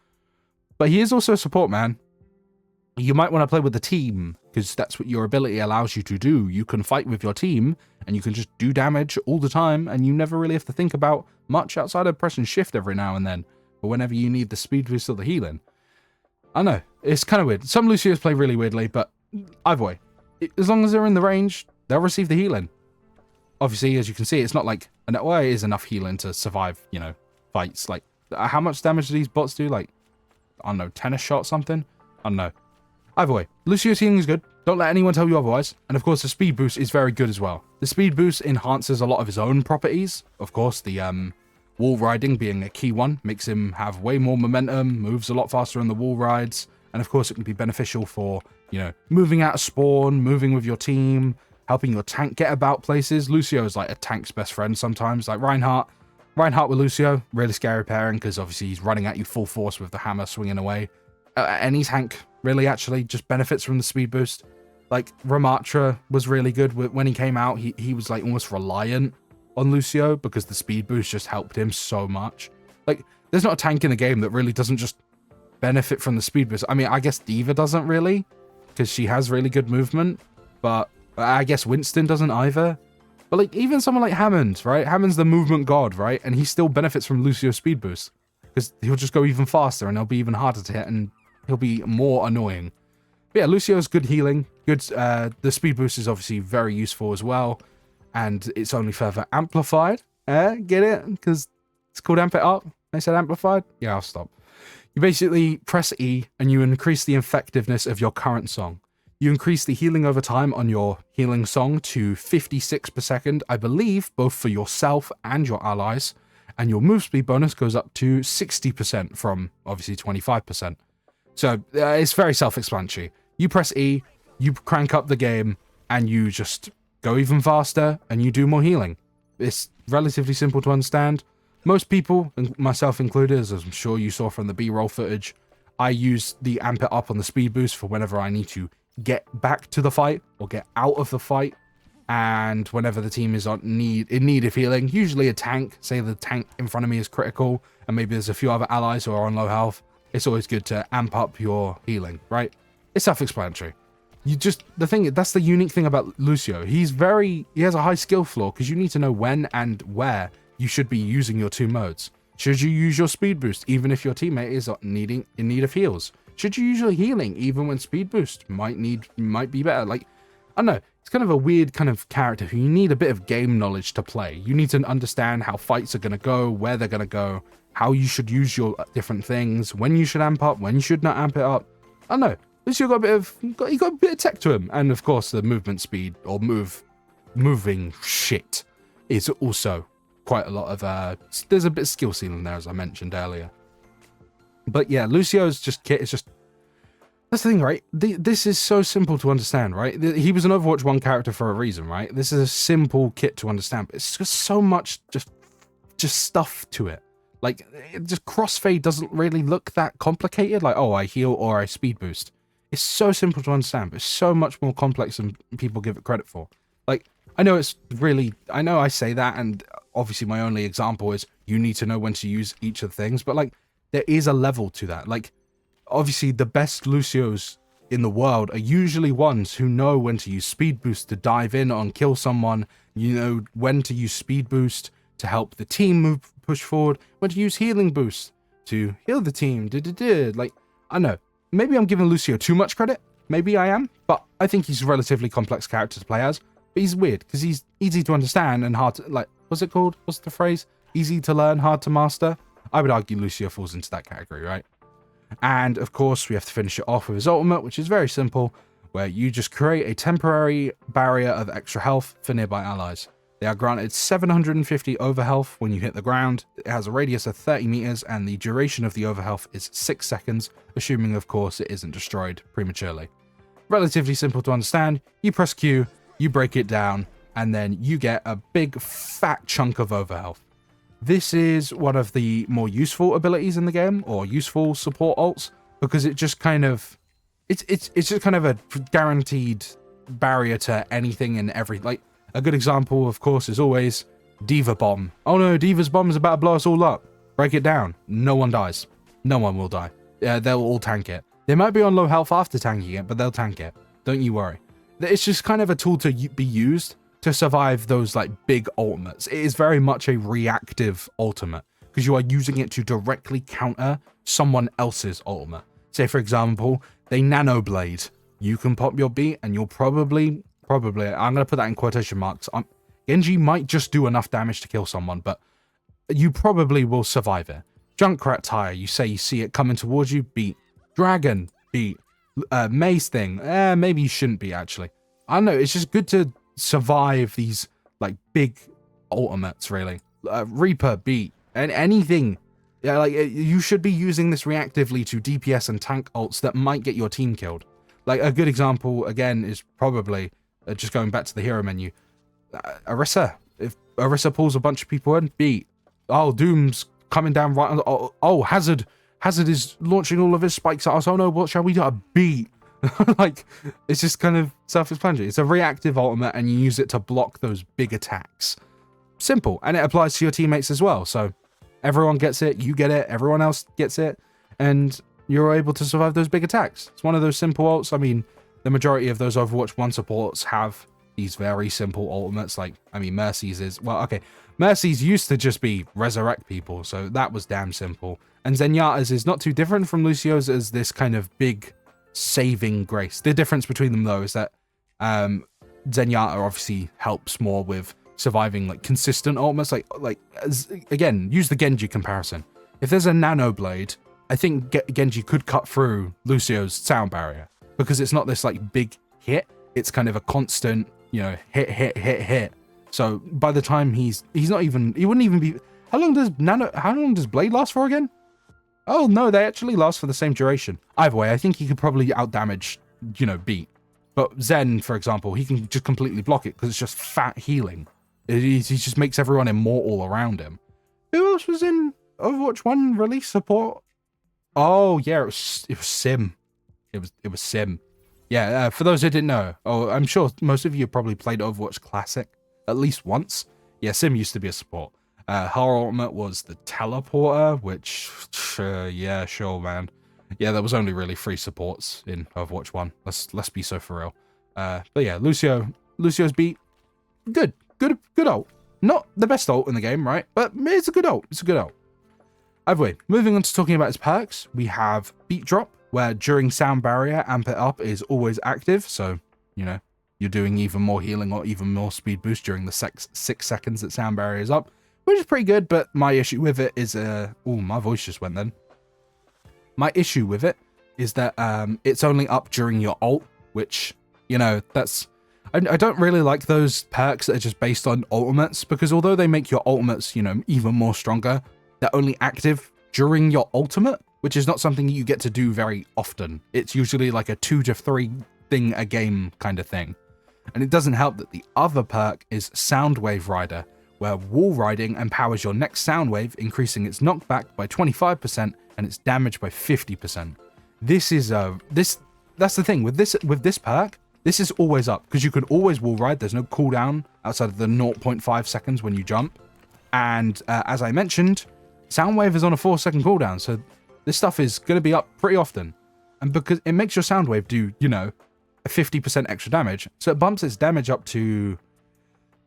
Speaker 1: But he is also a support man. You might want to play with the team, because that's what your ability allows you to do. You can fight with your team, and you can just do damage all the time, and you never really have to think about much outside of pressing shift every now and then, or whenever you need the speed boost or the healing. I know, it's kind of weird. Some Lucios play really weirdly, but either way, as long as they're in the range, they'll receive the healing. Obviously, as you can see, it's not like, well, it is enough healing to survive, fights. Like, how much damage do these bots do? Like, I don't know, 10 a shot something? I don't know. Either way, Lucio's healing is good. Don't let anyone tell you otherwise. And of course, the speed boost is very good as well. The speed boost enhances a lot of his own properties. Of course, the wall riding being a key one makes him have way more momentum, moves a lot faster on the wall rides. And of course, it can be beneficial for, moving out of spawn, moving with your team, helping your tank get about places. Lucio is like a tank's best friend sometimes, like Reinhardt. Reinhardt with Lucio, really scary pairing, because obviously he's running at you full force with the hammer swinging away. Any tank really actually just benefits from the speed boost. Like, Ramatra was really good. When he came out, he was, like, almost reliant on Lucio because the speed boost just helped him so much. Like, there's not a tank in the game that really doesn't just benefit from the speed boost. I mean, I guess Diva doesn't really, because she has really good movement, but I guess Winston doesn't either. But, like, even someone like Hammond, right? Hammond's the movement god, right? And he still benefits from Lucio's speed boost, because he'll just go even faster, and he'll be even harder to hit, and he'll be more annoying. But yeah, Lucio's good healing. Good. The speed boost is obviously very useful as well, and it's only further amplified. Get it? Because it's called Amp It Up. I said amplified? Yeah, I'll stop. You basically press E, and you increase the effectiveness of your current song. You increase the healing over time on your healing song to 56 per second, I believe, both for yourself and your allies. And your move speed bonus goes up to 60% from, obviously, 25%. So, it's very self-explanatory. You press E, you crank up the game, and you just go even faster, and you do more healing. It's relatively simple to understand. Most people, myself included, as I'm sure you saw from the B-roll footage, I use the Amp It Up on the speed boost for whenever I need to get back to the fight, or get out of the fight, and whenever the team is in need of healing, usually a tank, say the tank in front of me is critical, and maybe there's a few other allies who are on low health, it's always good to amp up your healing, right? It's self-explanatory. That's the unique thing about Lucio. He has a high skill floor, because you need to know when and where you should be using your two modes. Should you use your speed boost, even if your teammate is in need of heals? Should you use your healing, even when speed boost might be better? Like, I don't know. It's kind of a weird kind of character who you need a bit of game knowledge to play. You need to understand how fights are going to go, where they're going to go, how you should use your different things, when you should amp up, when you should not amp it up. I don't know. Lucio got a bit of tech to him, and of course the movement speed or moving shit is also quite a lot of there's a bit of skill ceiling there, as I mentioned earlier. But yeah, Lucio's kit is just, that's the thing, right? This is so simple to understand, right? He was an Overwatch 1 character for a reason, right? This is a simple kit to understand, but it's just so much just stuff to it. Like, just crossfade doesn't really look that complicated. Like, oh, I heal or I speed boost. It's so simple to understand, but it's so much more complex than people give it credit for. Like, I know I say that, and obviously my only example is you need to know when to use each of the things, but like, there is a level to that. Like, obviously the best Lucios in the world are usually ones who know when to use speed boost to dive in on kill someone, you know when to use speed boost to help the team push forward, when to use healing boost to heal the team. Like, I know, maybe I'm giving Lucio too much credit, maybe I am, but I think he's a relatively complex character to play as. But he's weird because he's easy to understand and hard to, like, what's it called? What's the phrase? Easy to learn, hard to master. I would argue Lucio falls into that category, right? And of course, we have to finish it off with his ultimate, which is very simple, where you just create a temporary barrier of extra health for nearby allies. They are granted 750 overhealth when you hit the ground. It has a radius of 30 meters, and the duration of the overhealth is 6 seconds, assuming, of course, it isn't destroyed prematurely. Relatively simple to understand. You press Q, you break it down, and then you get a big fat chunk of overhealth. This is one of the more useful abilities in the game, or useful support ults, because it just kind of, it's just kind of a guaranteed barrier to anything and every, like, a good example, of course, is always Diva Bomb. Oh no, Diva's Bomb is about to blow us all up. Break it down. No one dies. No one will die. They'll all tank it. They might be on low health after tanking it, but they'll tank it. Don't you worry. It's just kind of a tool to be used to survive those, like, big ultimates. It is very much a reactive ultimate, because you are using it to directly counter someone else's ultimate. Say, for example, they nano blade. You can pop your beat, and you'll probably, I'm going to put that in quotation marks. Genji might just do enough damage to kill someone, but you probably will survive it. Junkrat tire, you see it coming towards you, beat. Dragon, beat. Maze thing, maybe you shouldn't be, actually. I don't know, it's just good to survive these, like, big ultimates, really. Reaper, beat, and anything. Yeah, like, you should be using this reactively to DPS and tank ults that might get your team killed. Like, a good example, again, is probably, just going back to the hero menu, Orisa. If Orisa pulls a bunch of people in, beat. Oh, Doom's coming down right on the, oh, Hazard is launching all of his spikes at us. Oh no, what shall we do? A beat. Like, it's just kind of self-explanatory. It's a reactive ultimate, and you use it to block those big attacks. Simple. And it applies to your teammates as well. So everyone gets it, you get it, everyone else gets it, and you're able to survive those big attacks. It's one of those simple ults. I mean, the majority of those Overwatch 1 supports have these very simple ultimates. Like, I mean, Mercy's is, well, okay, Mercy's used to just be resurrect people, so that was damn simple. And Zenyatta's is not too different from Lucio's as this kind of big saving grace. The difference between them, though, is that Zenyatta obviously helps more with surviving, like, consistent ultimates. Again, use the Genji comparison. If there's a nano blade, I think Genji could cut through Lucio's sound barrier, because it's not this, like, big hit. It's kind of a constant, you know, hit. So by the time he wouldn't even be. How long does Blade last for again? Oh no, they actually last for the same duration. Either way, I think he could probably outdamage, you know, Beat. But Zen, for example, he can just completely block it because it's just fat healing. He just makes everyone immortal around him. Who else was in Overwatch 1 release support? Oh yeah, it was Sim. It was Sim. Yeah, for those who didn't know, I'm sure most of you probably played Overwatch Classic at least once. Yeah, Sim used to be a support. Her ultimate was the teleporter, which, yeah, sure, man. Yeah, there was only really 3 supports in Overwatch 1. Let's be so for real. But yeah, Lucio's Beat, good ult. Not the best ult in the game, right? But it's a good ult. Either way, moving on to talking about his perks, we have Beat Drop, where during sound barrier, amp it up is always active. So, you know, you're doing even more healing or even more speed boost during the 6 seconds that sound barrier is up, which is pretty good. But my issue with it is, my voice just went then. My issue with it is that it's only up during your ult, which, you know, I don't really like those perks that are just based on ultimates, because although they make your ultimates, you know, even more stronger, they're only active during your ultimate, which is not something you get to do very often. It's usually like a 2 to 3 thing a game kind of thing. And it doesn't help that the other perk is Soundwave Rider, where wall riding empowers your next sound wave, increasing its knockback by 25% and its damage by 50%. This is that's the thing with this perk. This is always up because you can always wall ride. There's no cooldown outside of the 0.5 seconds when you jump. And as I mentioned, Soundwave is on a 4-second cooldown, so this stuff is going to be up pretty often. And because it makes your Soundwave do, you know, a 50% extra damage, so it bumps its damage up to,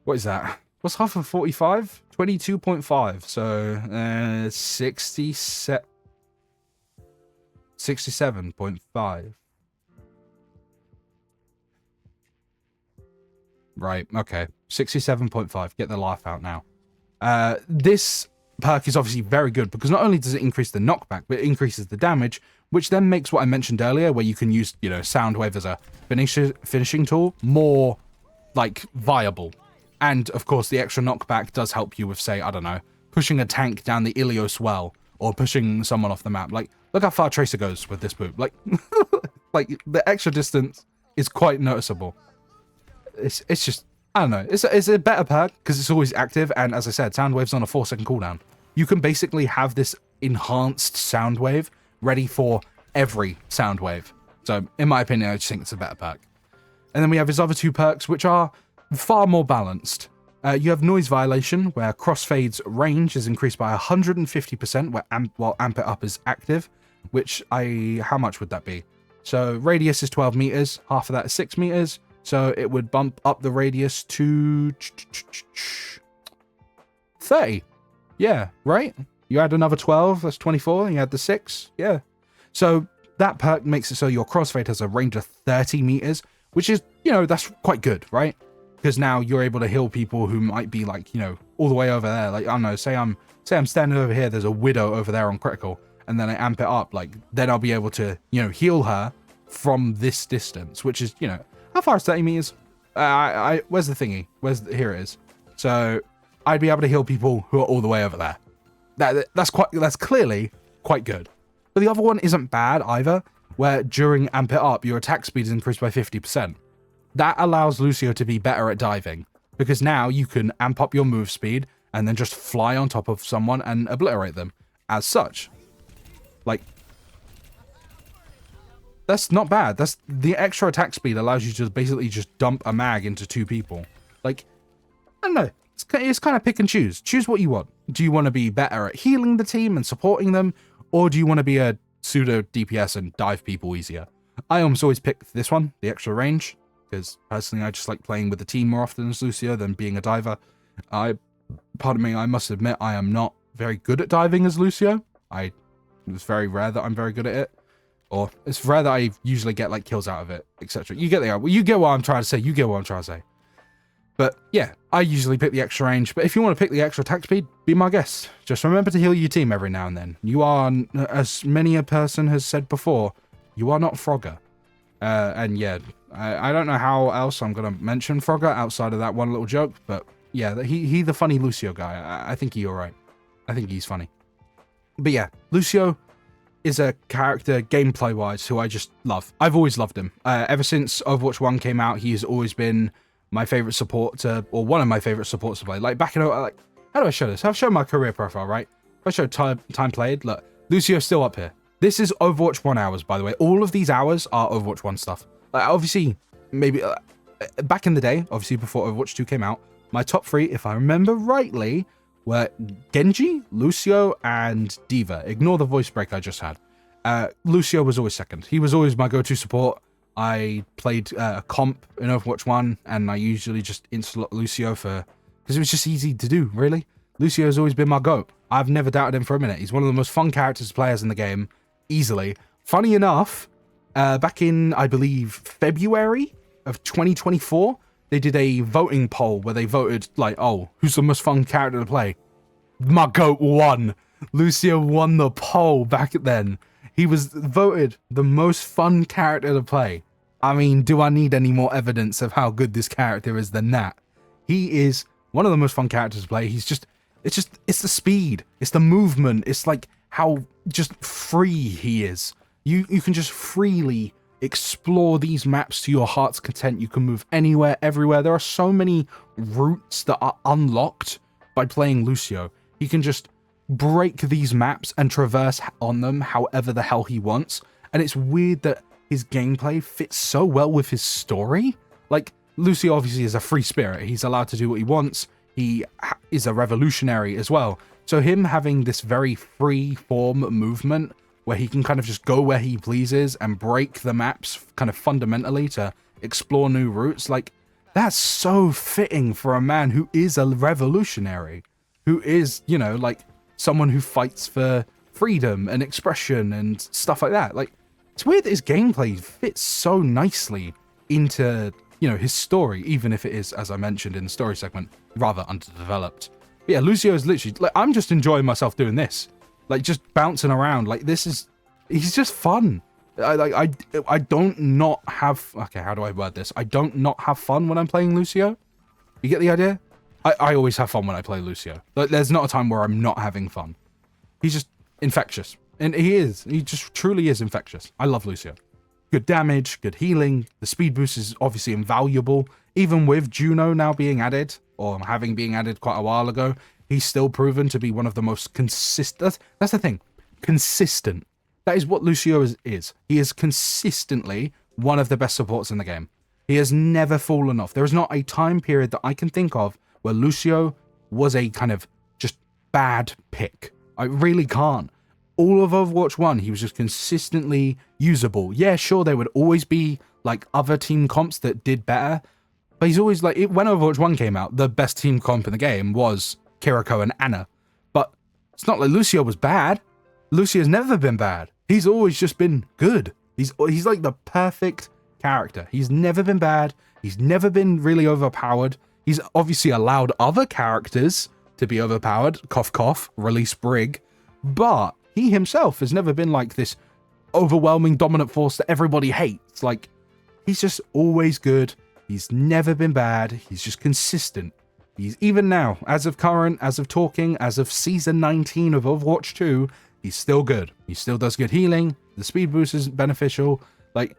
Speaker 1: what is that? What's half of 45? 22.5. So 67.5. Right, okay. 67.5. Get the laugh out now. This perk is obviously very good because not only does it increase the knockback, but it increases the damage, which then makes what I mentioned earlier, where you can use, you know, Soundwave as a finishing tool, more, like, viable. And, of course, the extra knockback does help you with, say, I don't know, pushing a tank down the Ilios well, or pushing someone off the map. Like, look how far Tracer goes with this boot. Like, like, the extra distance is quite noticeable. It's just, I don't know. It's a better perk because it's always active, and as I said, Soundwave's on a 4-second cooldown. You can basically have this enhanced Soundwave ready for every Soundwave. So, in my opinion, I just think it's a better perk. And then we have his other 2 perks, which are far more balanced. You have Noise Violation, where Crossfade's range is increased by 150% while Amp It Up is active, which how much would that be? So, radius is 12 meters, half of that is 6 meters. So it would bump up the radius to 30. Yeah, right? You add another 12, that's 24, and you add the 6. Yeah. So that perk makes it so your crossfade has a range of 30 meters, which is, you know, that's quite good, right? Because now you're able to heal people who might be like, you know, all the way over there. Like, I don't know, say I'm standing over here, there's a widow over there on critical, and then I amp it up, like, then I'll be able to, you know, heal her from this distance, which is, you know, how far is 30 meters? Where's the thingy? Here it is. So I'd be able to heal people who are all the way over there. That's clearly quite good. But the other one isn't bad either, where during Amp It Up, your attack speed is increased by 50%. That allows Lucio to be better at diving, because now you can amp up your move speed and then just fly on top of someone and obliterate them as such. Like, That's not bad. That's the extra attack speed allows you to basically just dump a mag into 2 people. Like, I don't know. It's kind of pick and choose. Choose what you want. Do you want to be better at healing the team and supporting them? Or do you want to be a pseudo DPS and dive people easier? I almost always pick this one, the extra range, because personally I just like playing with the team more often as Lucio than being a diver. Pardon me, I must admit I am not very good at diving as Lucio. It's very rare that I'm very good at it. Or it's rare that I usually get like kills out of it, etc. You get what I'm trying to say. You get what I'm trying to say. But yeah, I usually pick the extra range. But if you want to pick the extra attack speed, be my guest. Just remember to heal your team every now and then. You are, as many a person has said before, you are not Frogger. And yeah, I don't know how else I'm going to mention Frogger outside of that one little joke. But yeah, he the funny Lucio guy. I think he's alright. I think he's funny. But yeah, Lucio is a character gameplay-wise who I just love. I've always loved him. Ever since Overwatch 1 came out, he has always been my favorite support to, or one of my favorite supports to play. Like back in, like, how do I show this? I've shown my career profile, right? If I show time played, look, Lucio's still up here. This is Overwatch 1 hours, by the way. All of these hours are Overwatch 1 stuff. Like, obviously, maybe back in the day, obviously before Overwatch 2 came out, my top 3, if I remember rightly, were Genji, Lucio, and Diva. Ignore the voice break I just had. Lucio was always second. He was always my go-to support. I played a comp in Overwatch 1, and I usually just insta-slot Lucio because it was just easy to do, really. Lucio's always been my GOAT. I've never doubted him for a minute. He's one of the most fun characters players in the game, easily. Funny enough, back in, I believe, February of 2024, they did a voting poll where they voted, like, oh, who's the most fun character to play? My GOAT won. Lucio won the poll back then. He was voted the most fun character to play. I mean, do I need any more evidence of how good this character is than that? He is one of the most fun characters to play. It's the speed. It's the movement. It's like how just free he is. You can just freely explore these maps to your heart's content. You can move anywhere, everywhere. There are so many routes that are unlocked by playing Lucio. He can just break these maps and traverse on them however the hell he wants. And it's weird that his gameplay fits so well with his story. Like, Lucio obviously is a free spirit. He's allowed to do what he wants. He is a revolutionary as well. So him having this very free form movement where he can kind of just go where he pleases and break the maps kind of fundamentally to explore new routes, like, that's so fitting for a man who is a revolutionary, who is, you know, like, someone who fights for freedom and expression and stuff like that. Like, it's weird that his gameplay fits so nicely into, you know, his story, even if it is, as I mentioned in the story segment, rather underdeveloped. But yeah, Lucio is literally, like, I'm just enjoying myself doing this. Like, just bouncing around. Like, he's just fun. I don't not have, okay, how do I word this? I don't not have fun when I'm playing Lucio. You get the idea? I always have fun when I play Lucio. Like, there's not a time where I'm not having fun. He's just infectious. And he just truly is infectious. I love Lucio. Good damage, good healing. The speed boost is obviously invaluable. Even with Juno now being added, or having been added quite a while ago, he's still proven to be one of the most consistent. That's the thing. Consistent. That is what Lucio is. He is consistently one of the best supports in the game. He has never fallen off. There is not a time period that I can think of where Lucio was a kind of just bad pick. I really can't. All of Overwatch 1, he was just consistently usable. Yeah, sure, there would always be like other team comps that did better, but he's always like, when Overwatch 1 came out, the best team comp in the game was Kiriko and Anna. But it's not like Lucio was bad. Lucio's never been bad. He's always just been good. He's like the perfect character. He's never been bad. He's never been really overpowered. He's obviously allowed other characters to be overpowered. Cough, cough, release Brig. But he himself has never been like this overwhelming dominant force that everybody hates. Like, he's just always good. He's never been bad. He's just consistent. He's, even now, as of current, as of talking, as of season 19 of Overwatch 2, he's still good. He still does good healing. The speed boost is beneficial. Like,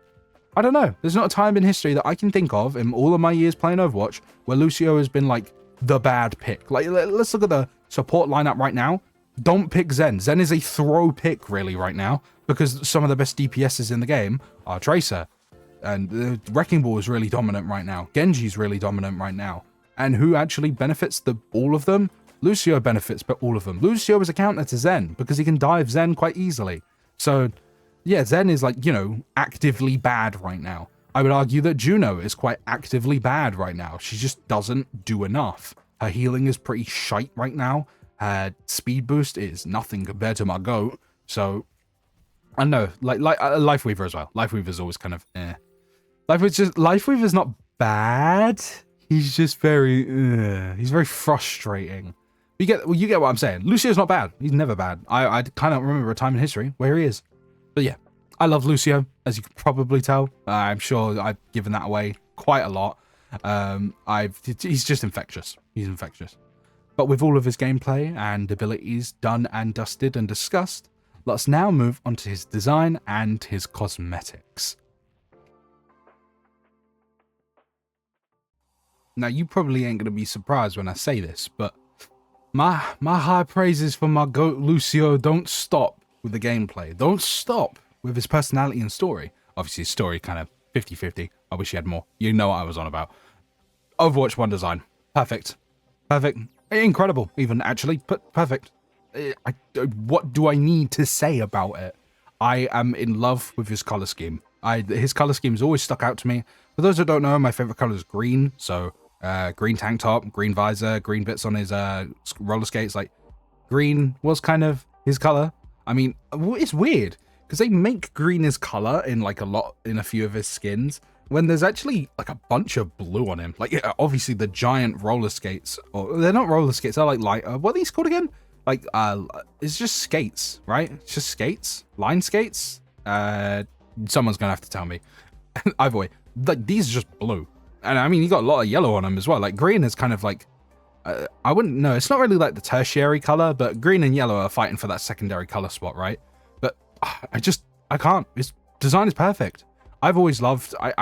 Speaker 1: I don't know. There's not a time in history that I can think of in all of my years playing Overwatch where Lucio has been like the bad pick. Like, let's look at the support lineup right now. don't pick Zen. Zen is a throw pick really right now because some of the best DPSs in the game are Tracer. And Wrecking Ball is really dominant right now. Genji's really dominant right now. And who actually benefits all of them? Lucio benefits all of them. Lucio is a counter to Zen because he can dive Zen quite easily. So yeah, Zen is like, you know, actively bad right now. I would argue that Juno is quite actively bad right now. She just doesn't do enough. Her healing is pretty shite right now. Her speed boost is nothing compared to my GOAT. So I know, like Lifeweaver as well. Lifeweaver's always kind of Lifeweaver's not bad. He's just very he's very frustrating. You get what I'm saying. Lucio's not bad. He's never bad. I kind of remember a time in history where he is. But yeah, I love Lucio, as you can probably tell. I'm sure I've given that away quite a lot. He's just infectious. He's infectious. But with all of his gameplay and abilities done and dusted and discussed, let's now move on to his design and his cosmetics. Now, you probably ain't going to be surprised when I say this, but my high praises for my GOAT Lucio don't stop with the gameplay. Don't stop with his personality and story. Obviously, his story kind of 50-50. I wish he had more. You know what I was on about. Overwatch 1 design. Perfect. Perfect. Incredible, even, actually, but perfect. What do I need to say about it? I am in love with his color scheme. His color scheme has always stuck out to me. For those that don't know, my favorite color is green. So green tank top, green visor, green bits on his roller skates. Like, green was kind of his color. I mean, it's weird because they make green his color in like in a few of his skins, when there's actually like a bunch of blue on him. Like, yeah, obviously the giant roller skates, or they're not roller skates, they're like light. What are these called again? Like, it's just skates, right? It's just skates, line skates. Someone's gonna have to tell me. Either way, like, these are just blue, and I mean, you got a lot of yellow on them as well. Like, green is kind of like, I wouldn't know. It's not really like the tertiary color, but green and yellow are fighting for that secondary color spot, right? But I can't. His design is perfect. I've always loved. I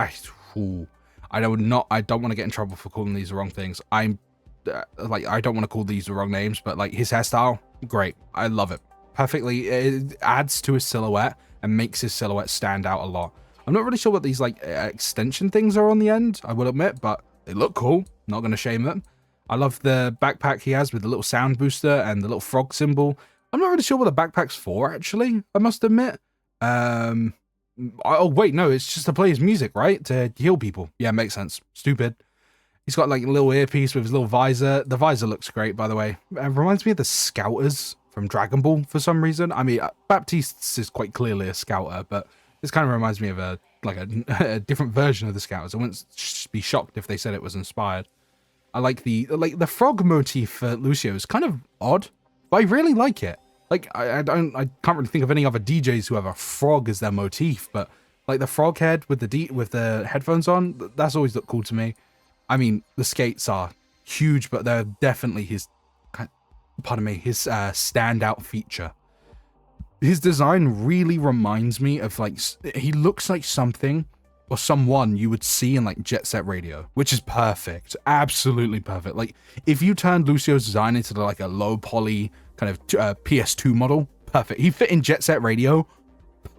Speaker 1: don't want to get in trouble for calling these the wrong things. I don't want to call these the wrong names, but like, his hairstyle, great. I love it perfectly. It adds to his silhouette and makes his silhouette stand out a lot. I'm not really sure what these like extension things are on the end, I will admit, but they look cool. Not going to shame them. I love the backpack he has with the little sound booster and the little frog symbol. I'm not really sure what the backpack's for, actually, I must admit. Oh, wait, no, it's just to play his music, right? To heal people. Yeah, makes sense. Stupid. He's got like a little earpiece with his little visor. The visor looks great, by the way. It reminds me of the Scouters from Dragon Ball for some reason. I mean, Baptiste is quite clearly a Scouter, but this kind of reminds me of a different version of the Scouters. I wouldn't be shocked if they said it was inspired. I like the frog motif for Lucio is kind of odd, but I really like it. Like, I can't really think of any other DJs who have a frog as their motif, but like the frog head with the headphones on, that's always looked cool to me. I mean, the skates are huge, but they're definitely his standout feature. His design really reminds me of, like, he looks like something or someone you would see in like Jet Set Radio, which is perfect. Absolutely perfect. Like, if you turned Lucio's design into like a low poly kind of PS2 model, perfect. He fit in Jet Set Radio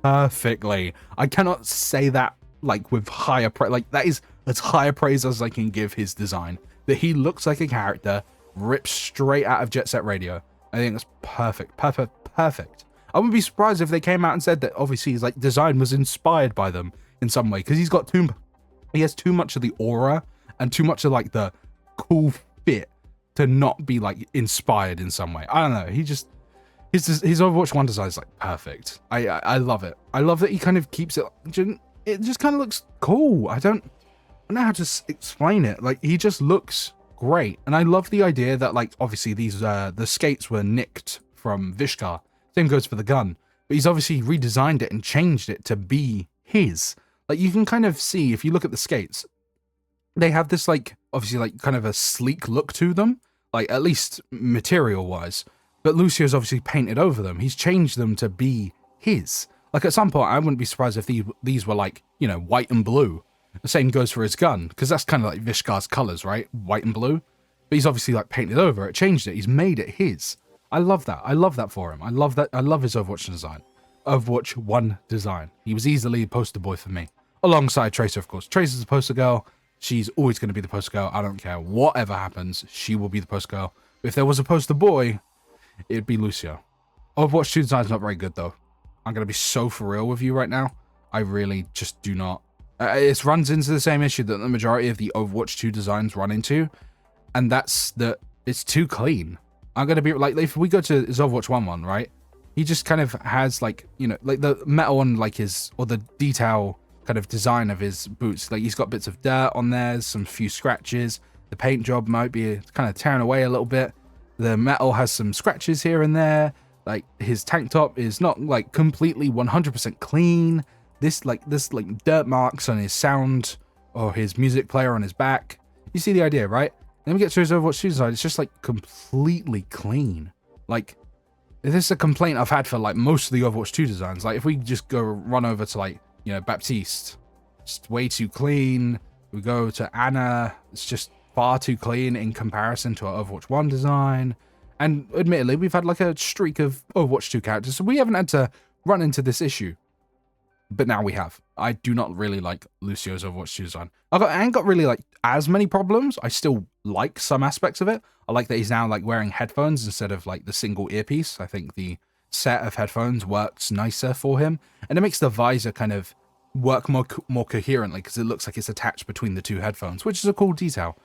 Speaker 1: perfectly. I cannot say that like with higher praise. Like, that is as high a praise as I can give his design. That he looks like a character ripped straight out of Jet Set Radio. I think that's perfect. Perfect. I wouldn't be surprised if they came out and said that obviously his like design was inspired by them in some way, because he has too much of the aura and too much of like the cool fit to not be like inspired in some way. I don't know. His Overwatch 1 design is like perfect. I love it. I love that he kind of keeps it. It just kind of looks cool. I don't know how to explain it. Like, he just looks great, and I love the idea that like obviously these the skates were nicked from Vishkar. Same goes for the gun, but he's obviously redesigned it and changed it to be his. Like, you can kind of see if you look at the skates, they have this like obviously like kind of a sleek look to them, like at least material wise. But Lucio's obviously painted over them. He's changed them to be his. Like, at some point, I wouldn't be surprised if these were like, you know, white and blue. The same goes for his gun, because that's kind of like Vishkar's colors, right? White and blue. But he's obviously like painted over it, changed it. He's made it his. I love that. I love that for him. I love that. I love his Overwatch design. Overwatch 1 design. He was easily a poster boy for me. Alongside Tracer, of course. Tracer's the poster girl. She's always going to be the poster girl. I don't care whatever happens. She will be the poster girl. If there was a poster boy, it'd be Lucio. Overwatch 2 design's not very good, though. I'm going to be so for real with you right now. I really just do not. It runs into the same issue that the majority of the Overwatch 2 designs run into. And that's that it's too clean. I'm going to be like, if we go to his Overwatch 1 one, right? He just kind of has like, you know, like the metal on like his, or the detail kind of design of his boots. Like he's got bits of dirt on there, some few scratches. The paint job might be kind of tearing away a little bit. The metal has some scratches here and there. Like his tank top is not like completely 100% clean. This dirt marks on his sound or his music player on his back. You see the idea, right? Then we get to his Overwatch 2 design. It's just like completely clean. Like this is a complaint I've had for like most of the Overwatch 2 designs. Like if we just go run over to like, you know, Baptiste, it's way too clean. We go to Anna, it's just far too clean in comparison to our Overwatch 1 design. And admittedly, we've had like a streak of Overwatch 2 characters, so we haven't had to run into this issue. But now we have. I do not really like Lucio's Overwatch 2 design. I ain't got really like as many problems. I still like some aspects of it. I like that he's now like wearing headphones instead of like the single earpiece. I think the set of headphones works nicer for him. And it makes the visor kind of work more coherently because it looks like it's attached between the two headphones, which is a cool detail.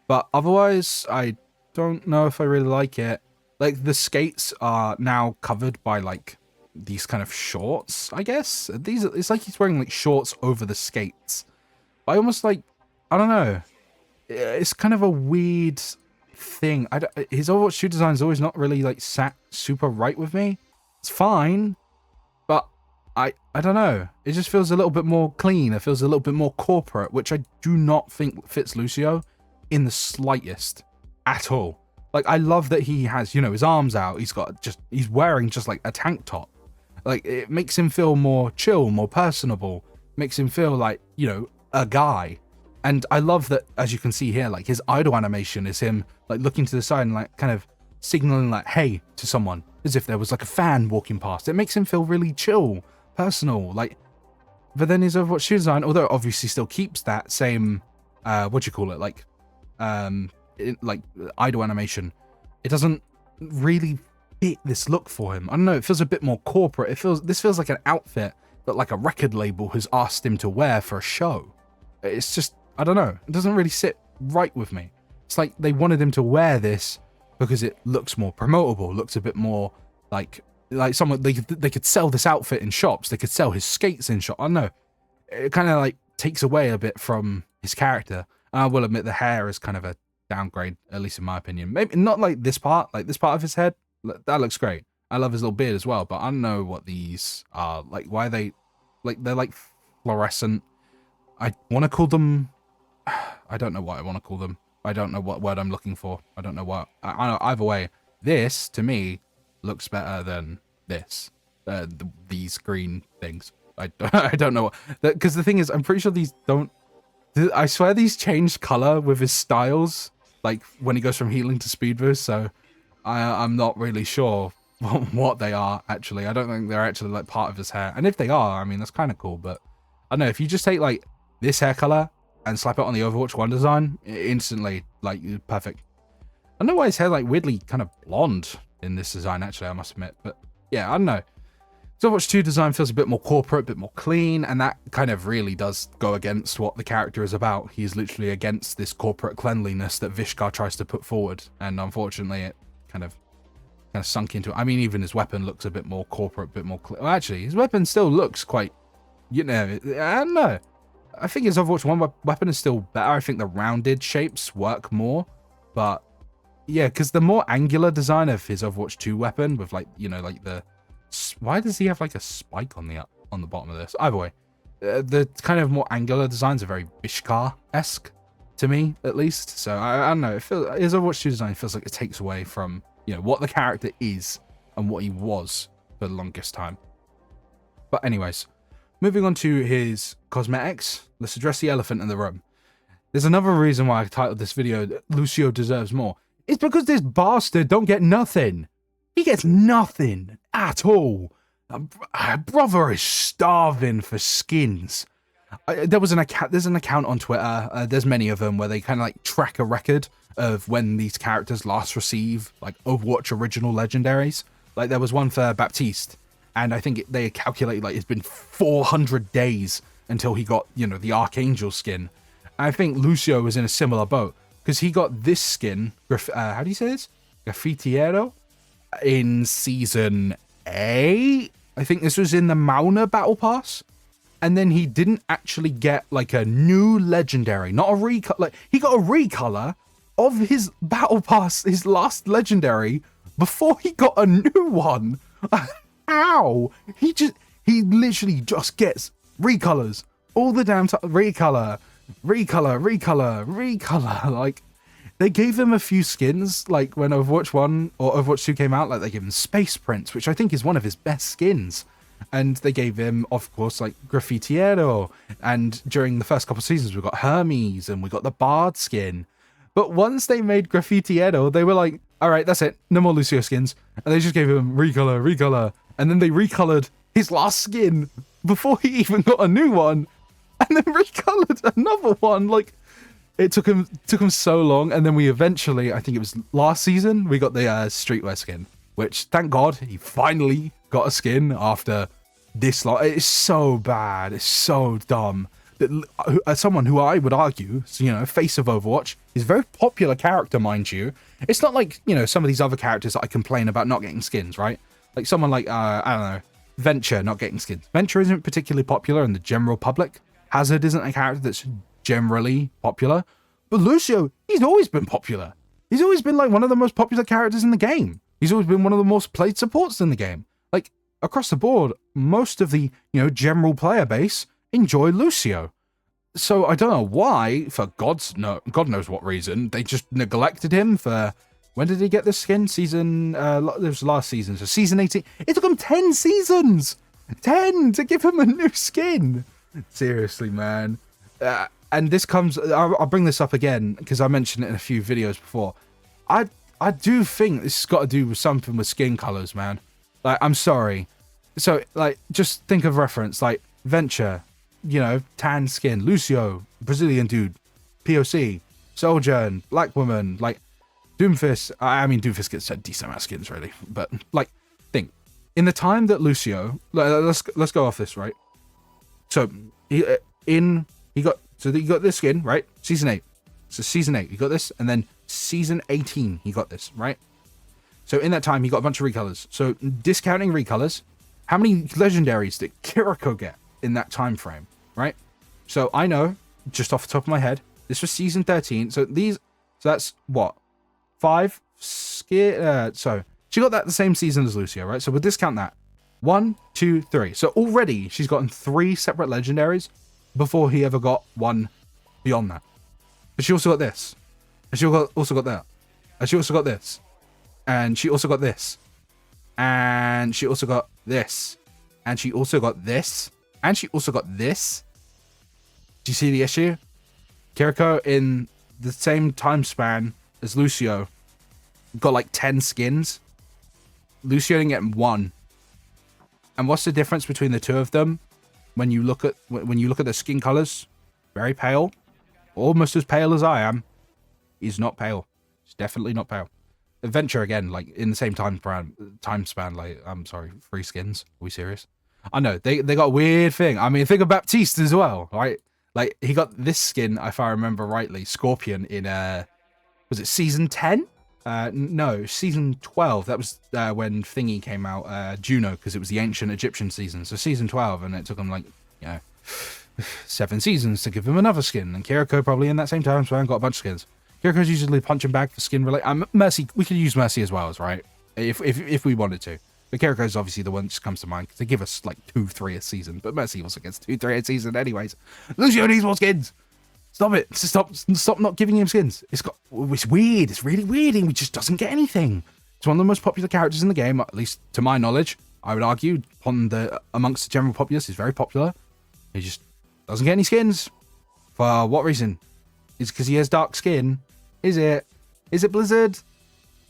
Speaker 1: But otherwise, I don't know if I really like it. Like the skates are now covered by like these kind of shorts, I guess. It's like he's wearing like shorts over the skates. I almost like, I don't know. It's kind of a weird thing. His Overwatch 2 design is always not really like sat super right with me. It's fine, but I don't know. It just feels a little bit more clean. It feels a little bit more corporate, which I do not think fits Lucio in the slightest at all. Like I love that he has, you know, his arms out. He's wearing just like a tank top. Like it makes him feel more chill, more personable. Makes him feel like, you know, a guy. And I love that, as you can see here, like his idle animation is him like looking to the side and like kind of signaling like, hey, to someone, as if there was like a fan walking past. It makes him feel really chill, personal. Like, but then his Overwatch 2 design, although it obviously still keeps that same, like idle animation, it doesn't really fit this look for him. I don't know, it feels a bit more corporate. This feels like an outfit that like a record label has asked him to wear for a show. It's just, I don't know, it doesn't really sit right with me. It's like they wanted him to wear this because it looks more promotable, looks a bit more like someone, they could sell this outfit in shops, they could sell his skates in shops. I don't know, it kind of like takes away a bit from his character. And I will admit the hair is kind of a downgrade, at least in my opinion. Maybe not like this part of his head, that looks great. I love his little beard as well, but I don't know what these are. Like, why are they, like, they're like fluorescent. I want to call them, I don't know what I want to call them. I don't know what word I'm looking for. I don't know what, I know, either way, this, to me, looks better than this. These green things. I don't know what, because the thing is, I'm pretty sure these don't, I swear these change color with his styles, like when he goes from healing to speed boost, so I'm not really sure what they are, actually. I don't think they're actually like part of his hair. And if they are, I mean, that's kind of cool, but I don't know, if you just take like this hair color and slap it on the Overwatch 1 design, instantly, like, perfect. I don't know why his hair like weirdly kind of blonde in this design, actually, I must admit, but yeah, I don't know. Overwatch 2 design feels a bit more corporate, a bit more clean, and that kind of really does go against what the character is about. He's literally against this corporate cleanliness that Vishkar tries to put forward, and unfortunately it kind of sunk into it. I mean, even his weapon looks a bit more corporate, a bit more well, actually, his weapon still looks quite, you know, I don't know. I think his Overwatch 1 weapon is still better. I think the rounded shapes work more, but yeah, because the more angular design of his Overwatch 2 weapon with like, you know, like the, why does he have like a spike on the bottom of this? Either way, the kind of more angular designs are very Bishkar-esque to me, at least. So I don't know. His Overwatch 2 design feels like it takes away from, you know, what the character is and what he was for the longest time. But anyways, moving on to his cosmetics, let's address the elephant in the room. There's another reason why I titled this video Lucio Deserves More. It's because this bastard don't get nothing. He gets nothing at all. Brother is starving for skins. There's an account on Twitter, there's many of them, where they kind of like track a record of when these characters last receive like Overwatch original legendaries. Like there was one for Baptiste, and I think they calculated like it's been 400 days until he got, you know, the Archangel skin. And I think Lúcio was in a similar boat, because he got this skin, how do you say this? Graffitiero, in Season 8? I think this was in the Mauna Battle Pass. And then he didn't actually get like a new legendary, not a recolor. Like he got a recolor of his Battle Pass, his last legendary, before he got a new one. How? He literally just gets recolors all the damn time. Recolor. Like, they gave him a few skins, like when Overwatch 1 or Overwatch 2 came out, like they gave him Space Prince, which I think is one of his best skins. And they gave him, of course, like Graffitiero. And during the first couple of seasons, we got Hermes and we got the Bard skin. But once they made Graffitiero, they were like, all right, that's it. No more Lúcio skins. And they just gave him recolor. And then they recolored his last skin before he even got a new one. And then recolored another one. Like, it took him so long. And then we eventually, I think it was last season, we got the streetwear skin. Which, thank God, he finally got a skin after this long. It's so bad. It's so dumb. That as someone who I would argue, you know, face of Overwatch, is a very popular character, mind you. It's not like, you know, some of these other characters that I complain about not getting skins, right? Like someone like, I don't know, Venture not getting skins. Venture isn't particularly popular in the general public. Hazard isn't a character that's generally popular. But Lúcio, he's always been popular. He's always been like one of the most popular characters in the game. He's always been one of the most played supports in the game. Like, across the board, most of the, you know, general player base enjoy Lúcio. So I don't know why, for God knows what reason, they just neglected him for... When did he get this skin? Season... it was last season, so season 18. It took him 10 seasons! 10 to give him a new skin! Seriously, man. And this comes... I'll bring this up again, because I mentioned it in a few videos before. I do think this has got to do with something with skin colors, man. Like, I'm sorry. So, like, just think of reference. Like, Venture, you know, tan skin. Lúcio, Brazilian dude. POC. Soldier and Black Woman. Like, Doomfist. I mean, Doomfist gets a decent amount of skins, really. But, like, think. In the time that Lúcio... Let's go off this, right? So, he got this skin, right? Season 8. So, Season 8, he got this. And then... Season 18, he got this, right? So in that time, he got a bunch of recolors. So discounting recolors, how many legendaries did Kiriko get in that time frame, right? So I know, just off the top of my head, this was Season 13. So that's what? 5? So she got that the same season as Lúcio, right? So we'll discount that. 1, 2, 3. So already she's gotten 3 separate legendaries before he ever got one beyond that. But she also got this. And she also got that. And she also got this. And she also got this. And she also got this. And she also got this. And she also got this. Do you see the issue? Kiriko, in the same time span as Lúcio, got like 10 skins. Lúcio didn't get 1. And what's the difference between the two of them? When you look at the skin colors, very pale. Almost as pale as I am. He's not pale. He's definitely not pale. Adventure again, like in the same time span. Like, I'm sorry, 3 skins. Are we serious? I know they got a weird thing. I mean, think of Baptiste as well, right? Like he got this skin, if I remember rightly, Scorpion in was it Season 10? No, Season 12. That was when Thingy came out, Juno, because it was the ancient Egyptian season. So Season 12, and it took him like, you know, 7 seasons to give him another skin. And Kiriko probably in that same time span got a bunch of skins. Kiriko's usually punching bag for skin related. Mercy, we could use Mercy as well, right? If we wanted to. But Kiriko's obviously the one that just comes to mind because they give us like 2, 3 a season. But Mercy also gets 2, 3 a season anyways. Lúcio needs more skins. Stop it. Stop not giving him skins. It's weird. It's really weird. And he just doesn't get anything. It's one of the most popular characters in the game, at least to my knowledge. I would argue amongst the general populace, he's very popular. He just doesn't get any skins. For what reason? Is it because he has dark skin? Is it? Is it Blizzard?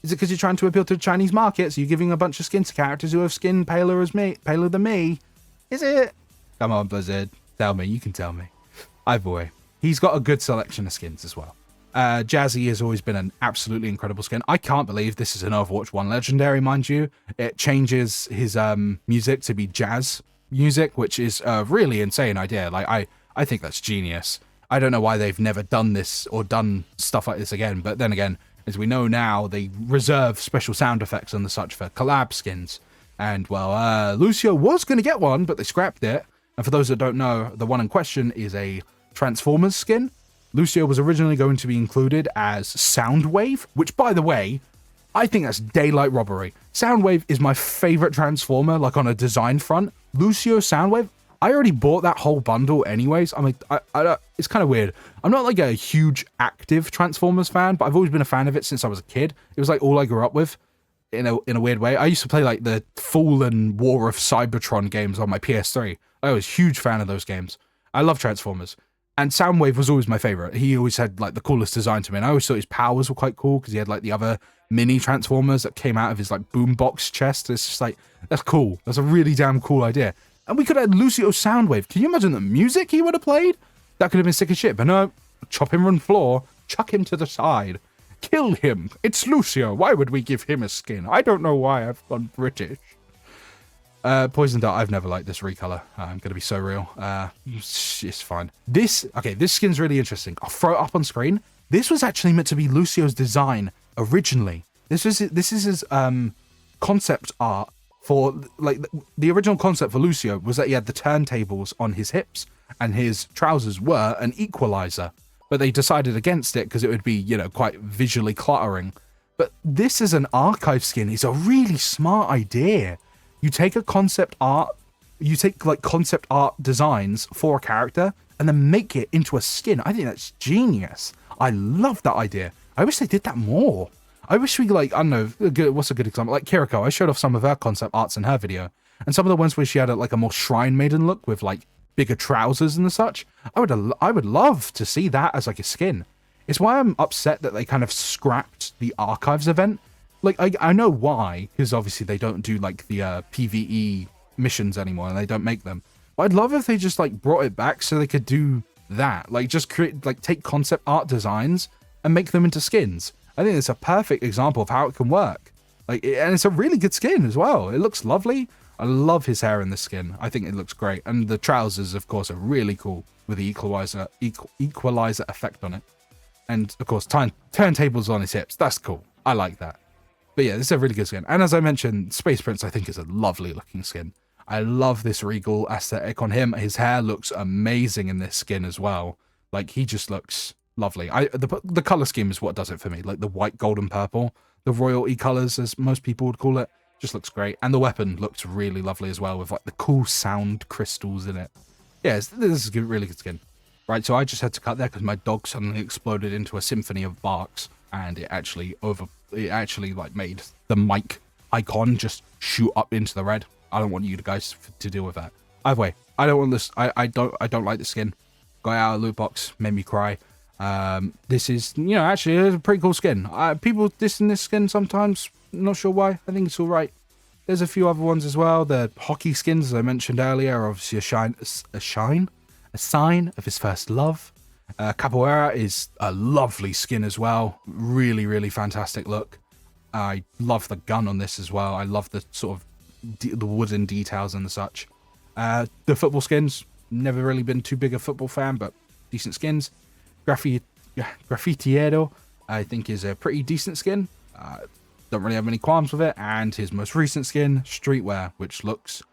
Speaker 1: Is it because you're trying to appeal to the Chinese market, so you're giving a bunch of skins to characters who have skin paler than me? Is it? Come on, Blizzard. Tell me. You can tell me. Either way, he's got a good selection of skins as well. Jazzy has always been an absolutely incredible skin. I can't believe this is an Overwatch 1 legendary, mind you. It changes his music to be jazz music, which is a really insane idea. Like, I think that's genius. I don't know why they've never done this or done stuff like this again, but then again, as we know now, they reserve special sound effects and the such for collab skins. And, well, Lucio was going to get one, but they scrapped it. And for those that don't know, the one in question is a Transformers skin. Lucio was originally going to be included as Soundwave, which, by the way, I think that's daylight robbery. Soundwave is my favorite Transformer, like on a design front. Lucio Soundwave, I already bought that whole bundle anyways. I mean, it's kind of weird. I'm not like a huge active Transformers fan, but I've always been a fan of it since I was a kid. It was like all I grew up with in a weird way. I used to play like the Fallen War of Cybertron games on my PS3. I was a huge fan of those games. I love Transformers. And Soundwave was always my favorite. He always had like the coolest design to me. And I always thought his powers were quite cool because he had like the other mini Transformers that came out of his like boombox chest. It's just like, that's cool. That's a really damn cool idea. And we could have had Lucio Soundwave. Can you imagine the music he would have played? That could have been sick as shit. But no, chop him on the floor, chuck him to the side, kill him. It's Lucio. Why would we give him a skin? I don't know why I've gone British. Poison Dart, I've never liked this recolor. I'm going to be so real. It's fine. This skin's really interesting. I'll throw it up on screen. This was actually meant to be Lucio's design originally. This is his concept art for, like, the original concept for Lucio was that he had the turntables on his hips and his trousers were an equalizer. But they decided against it because it would be, you know, quite visually cluttering. But this is an archive skin. It's a really smart idea. You take a concept art, you take like concept art designs for a character and then make it into a skin. I think that's genius. I love that idea. I wish they did that more. I wish we, like, I don't know, what's a good example? Like Kiriko, I showed off some of her concept arts in her video. And some of the ones where she had like a more Shrine Maiden look with like bigger trousers and the such. I would love to see that as like a skin. It's why I'm upset that they kind of scrapped the Archives event. Like, I know why, because obviously they don't do, like, the PvE missions anymore, and they don't make them. But I'd love if they just, like, brought it back so they could do that. Like, just create, like, take concept art designs and make them into skins. I think it's a perfect example of how it can work. Like, and it's a really good skin as well. It looks lovely. I love his hair in this skin. I think it looks great. And the trousers, of course, are really cool with the equalizer effect on it. And, of course, turntables on his hips. That's cool. I like that. But yeah, this is a really good skin. And as I mentioned, Space Prince, I think, is a lovely looking skin. I love this regal aesthetic on him. His hair looks amazing in this skin as well. Like, he just looks lovely. The color scheme is what does it for me. Like the white, gold, and purple. The royalty colors, as most people would call it, just looks great. And the weapon looks really lovely as well with like the cool sound crystals in it. Yeah, this is a really good skin. Right, so I just had to cut there because my dog suddenly exploded into a symphony of barks. And it actually like made the mic icon just shoot up into the red. I don't want you guys to deal with that. Either way, I don't want this. I don't like the skin. Got it out of the loot box, made me cry. This is, you know, actually it's a pretty cool skin. People dissing this skin sometimes. Not sure why. I think it's all right. There's a few other ones as well. The hockey skins, as I mentioned earlier, are obviously a sign of his first love. Capoeira is a lovely skin as well. Really, really fantastic look. I love the gun on this as well. I love the sort of the wooden details and the such. The football skins, never really been too big a football fan, but decent skins. Graffitiero, I think, is a pretty decent skin. Don't really have any qualms with it. And his most recent skin, Streetwear, which looks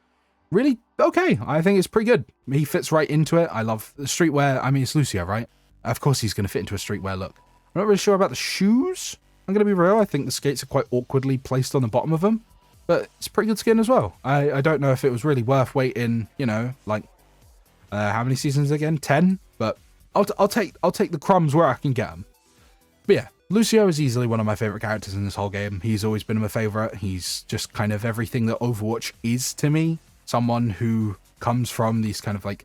Speaker 1: really okay. I think it's pretty good. He fits right into it. I love the streetwear. I mean, it's Lucio, right? Of course he's going to fit into a streetwear look. I'm not really sure about the shoes. I'm going to be real. I think the skates are quite awkwardly placed on the bottom of them. But it's pretty good skin as well. I don't know if it was really worth waiting, you know, like, how many seasons again? 10? But I'll take the crumbs where I can get them. But yeah, Lucio is easily one of my favorite characters in this whole game. He's always been my favorite. He's just kind of everything that Overwatch is to me. Someone who comes from these kind of like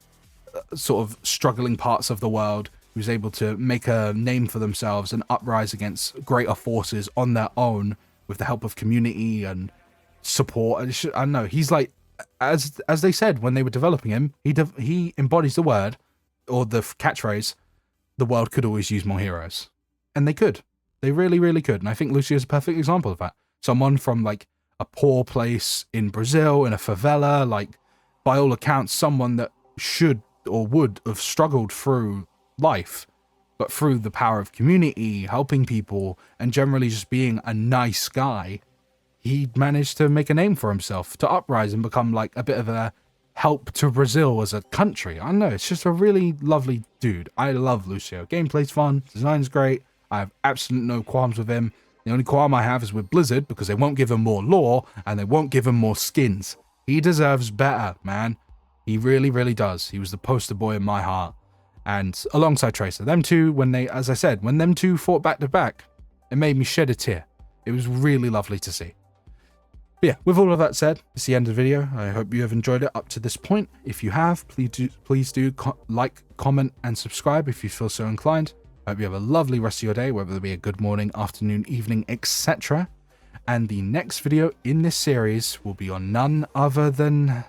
Speaker 1: sort of struggling parts of the world, who's able to make a name for themselves and uprise against greater forces on their own with the help of community and support. I don't know. He's like, as they said when they were developing him, he embodies the word or the catchphrase, "The world could always use more heroes," and they could. They really, really could. And I think Lúcio is a perfect example of that. Someone from like a poor place in Brazil, in a favela, like by all accounts, someone that should or would have struggled through life, but through the power of community, helping people, and generally just being a nice guy, he managed to make a name for himself, to uprise and become like a bit of a help to Brazil as a country. I don't know, it's just a really lovely dude. I love Lúcio. Gameplay's fun, design's great, I have absolutely no qualms with him. The only qualm I have is with Blizzard, because they won't give him more lore, and they won't give him more skins. He deserves better, man. He really, really does. He was the poster boy in my heart. And alongside Tracer, them two, when they, as I said, when them two fought back to back, it made me shed a tear. It was really lovely to see. But yeah, with all of that said, it's the end of the video. I hope you have enjoyed it up to this point. If you have, please do like, comment, and subscribe if you feel so inclined. I hope you have a lovely rest of your day, whether it be a good morning, afternoon, evening, etc. And the next video in this series will be on none other than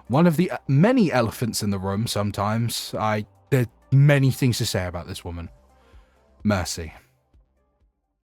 Speaker 1: one of the many elephants in the room sometimes. There are many things to say about this woman. Mercy.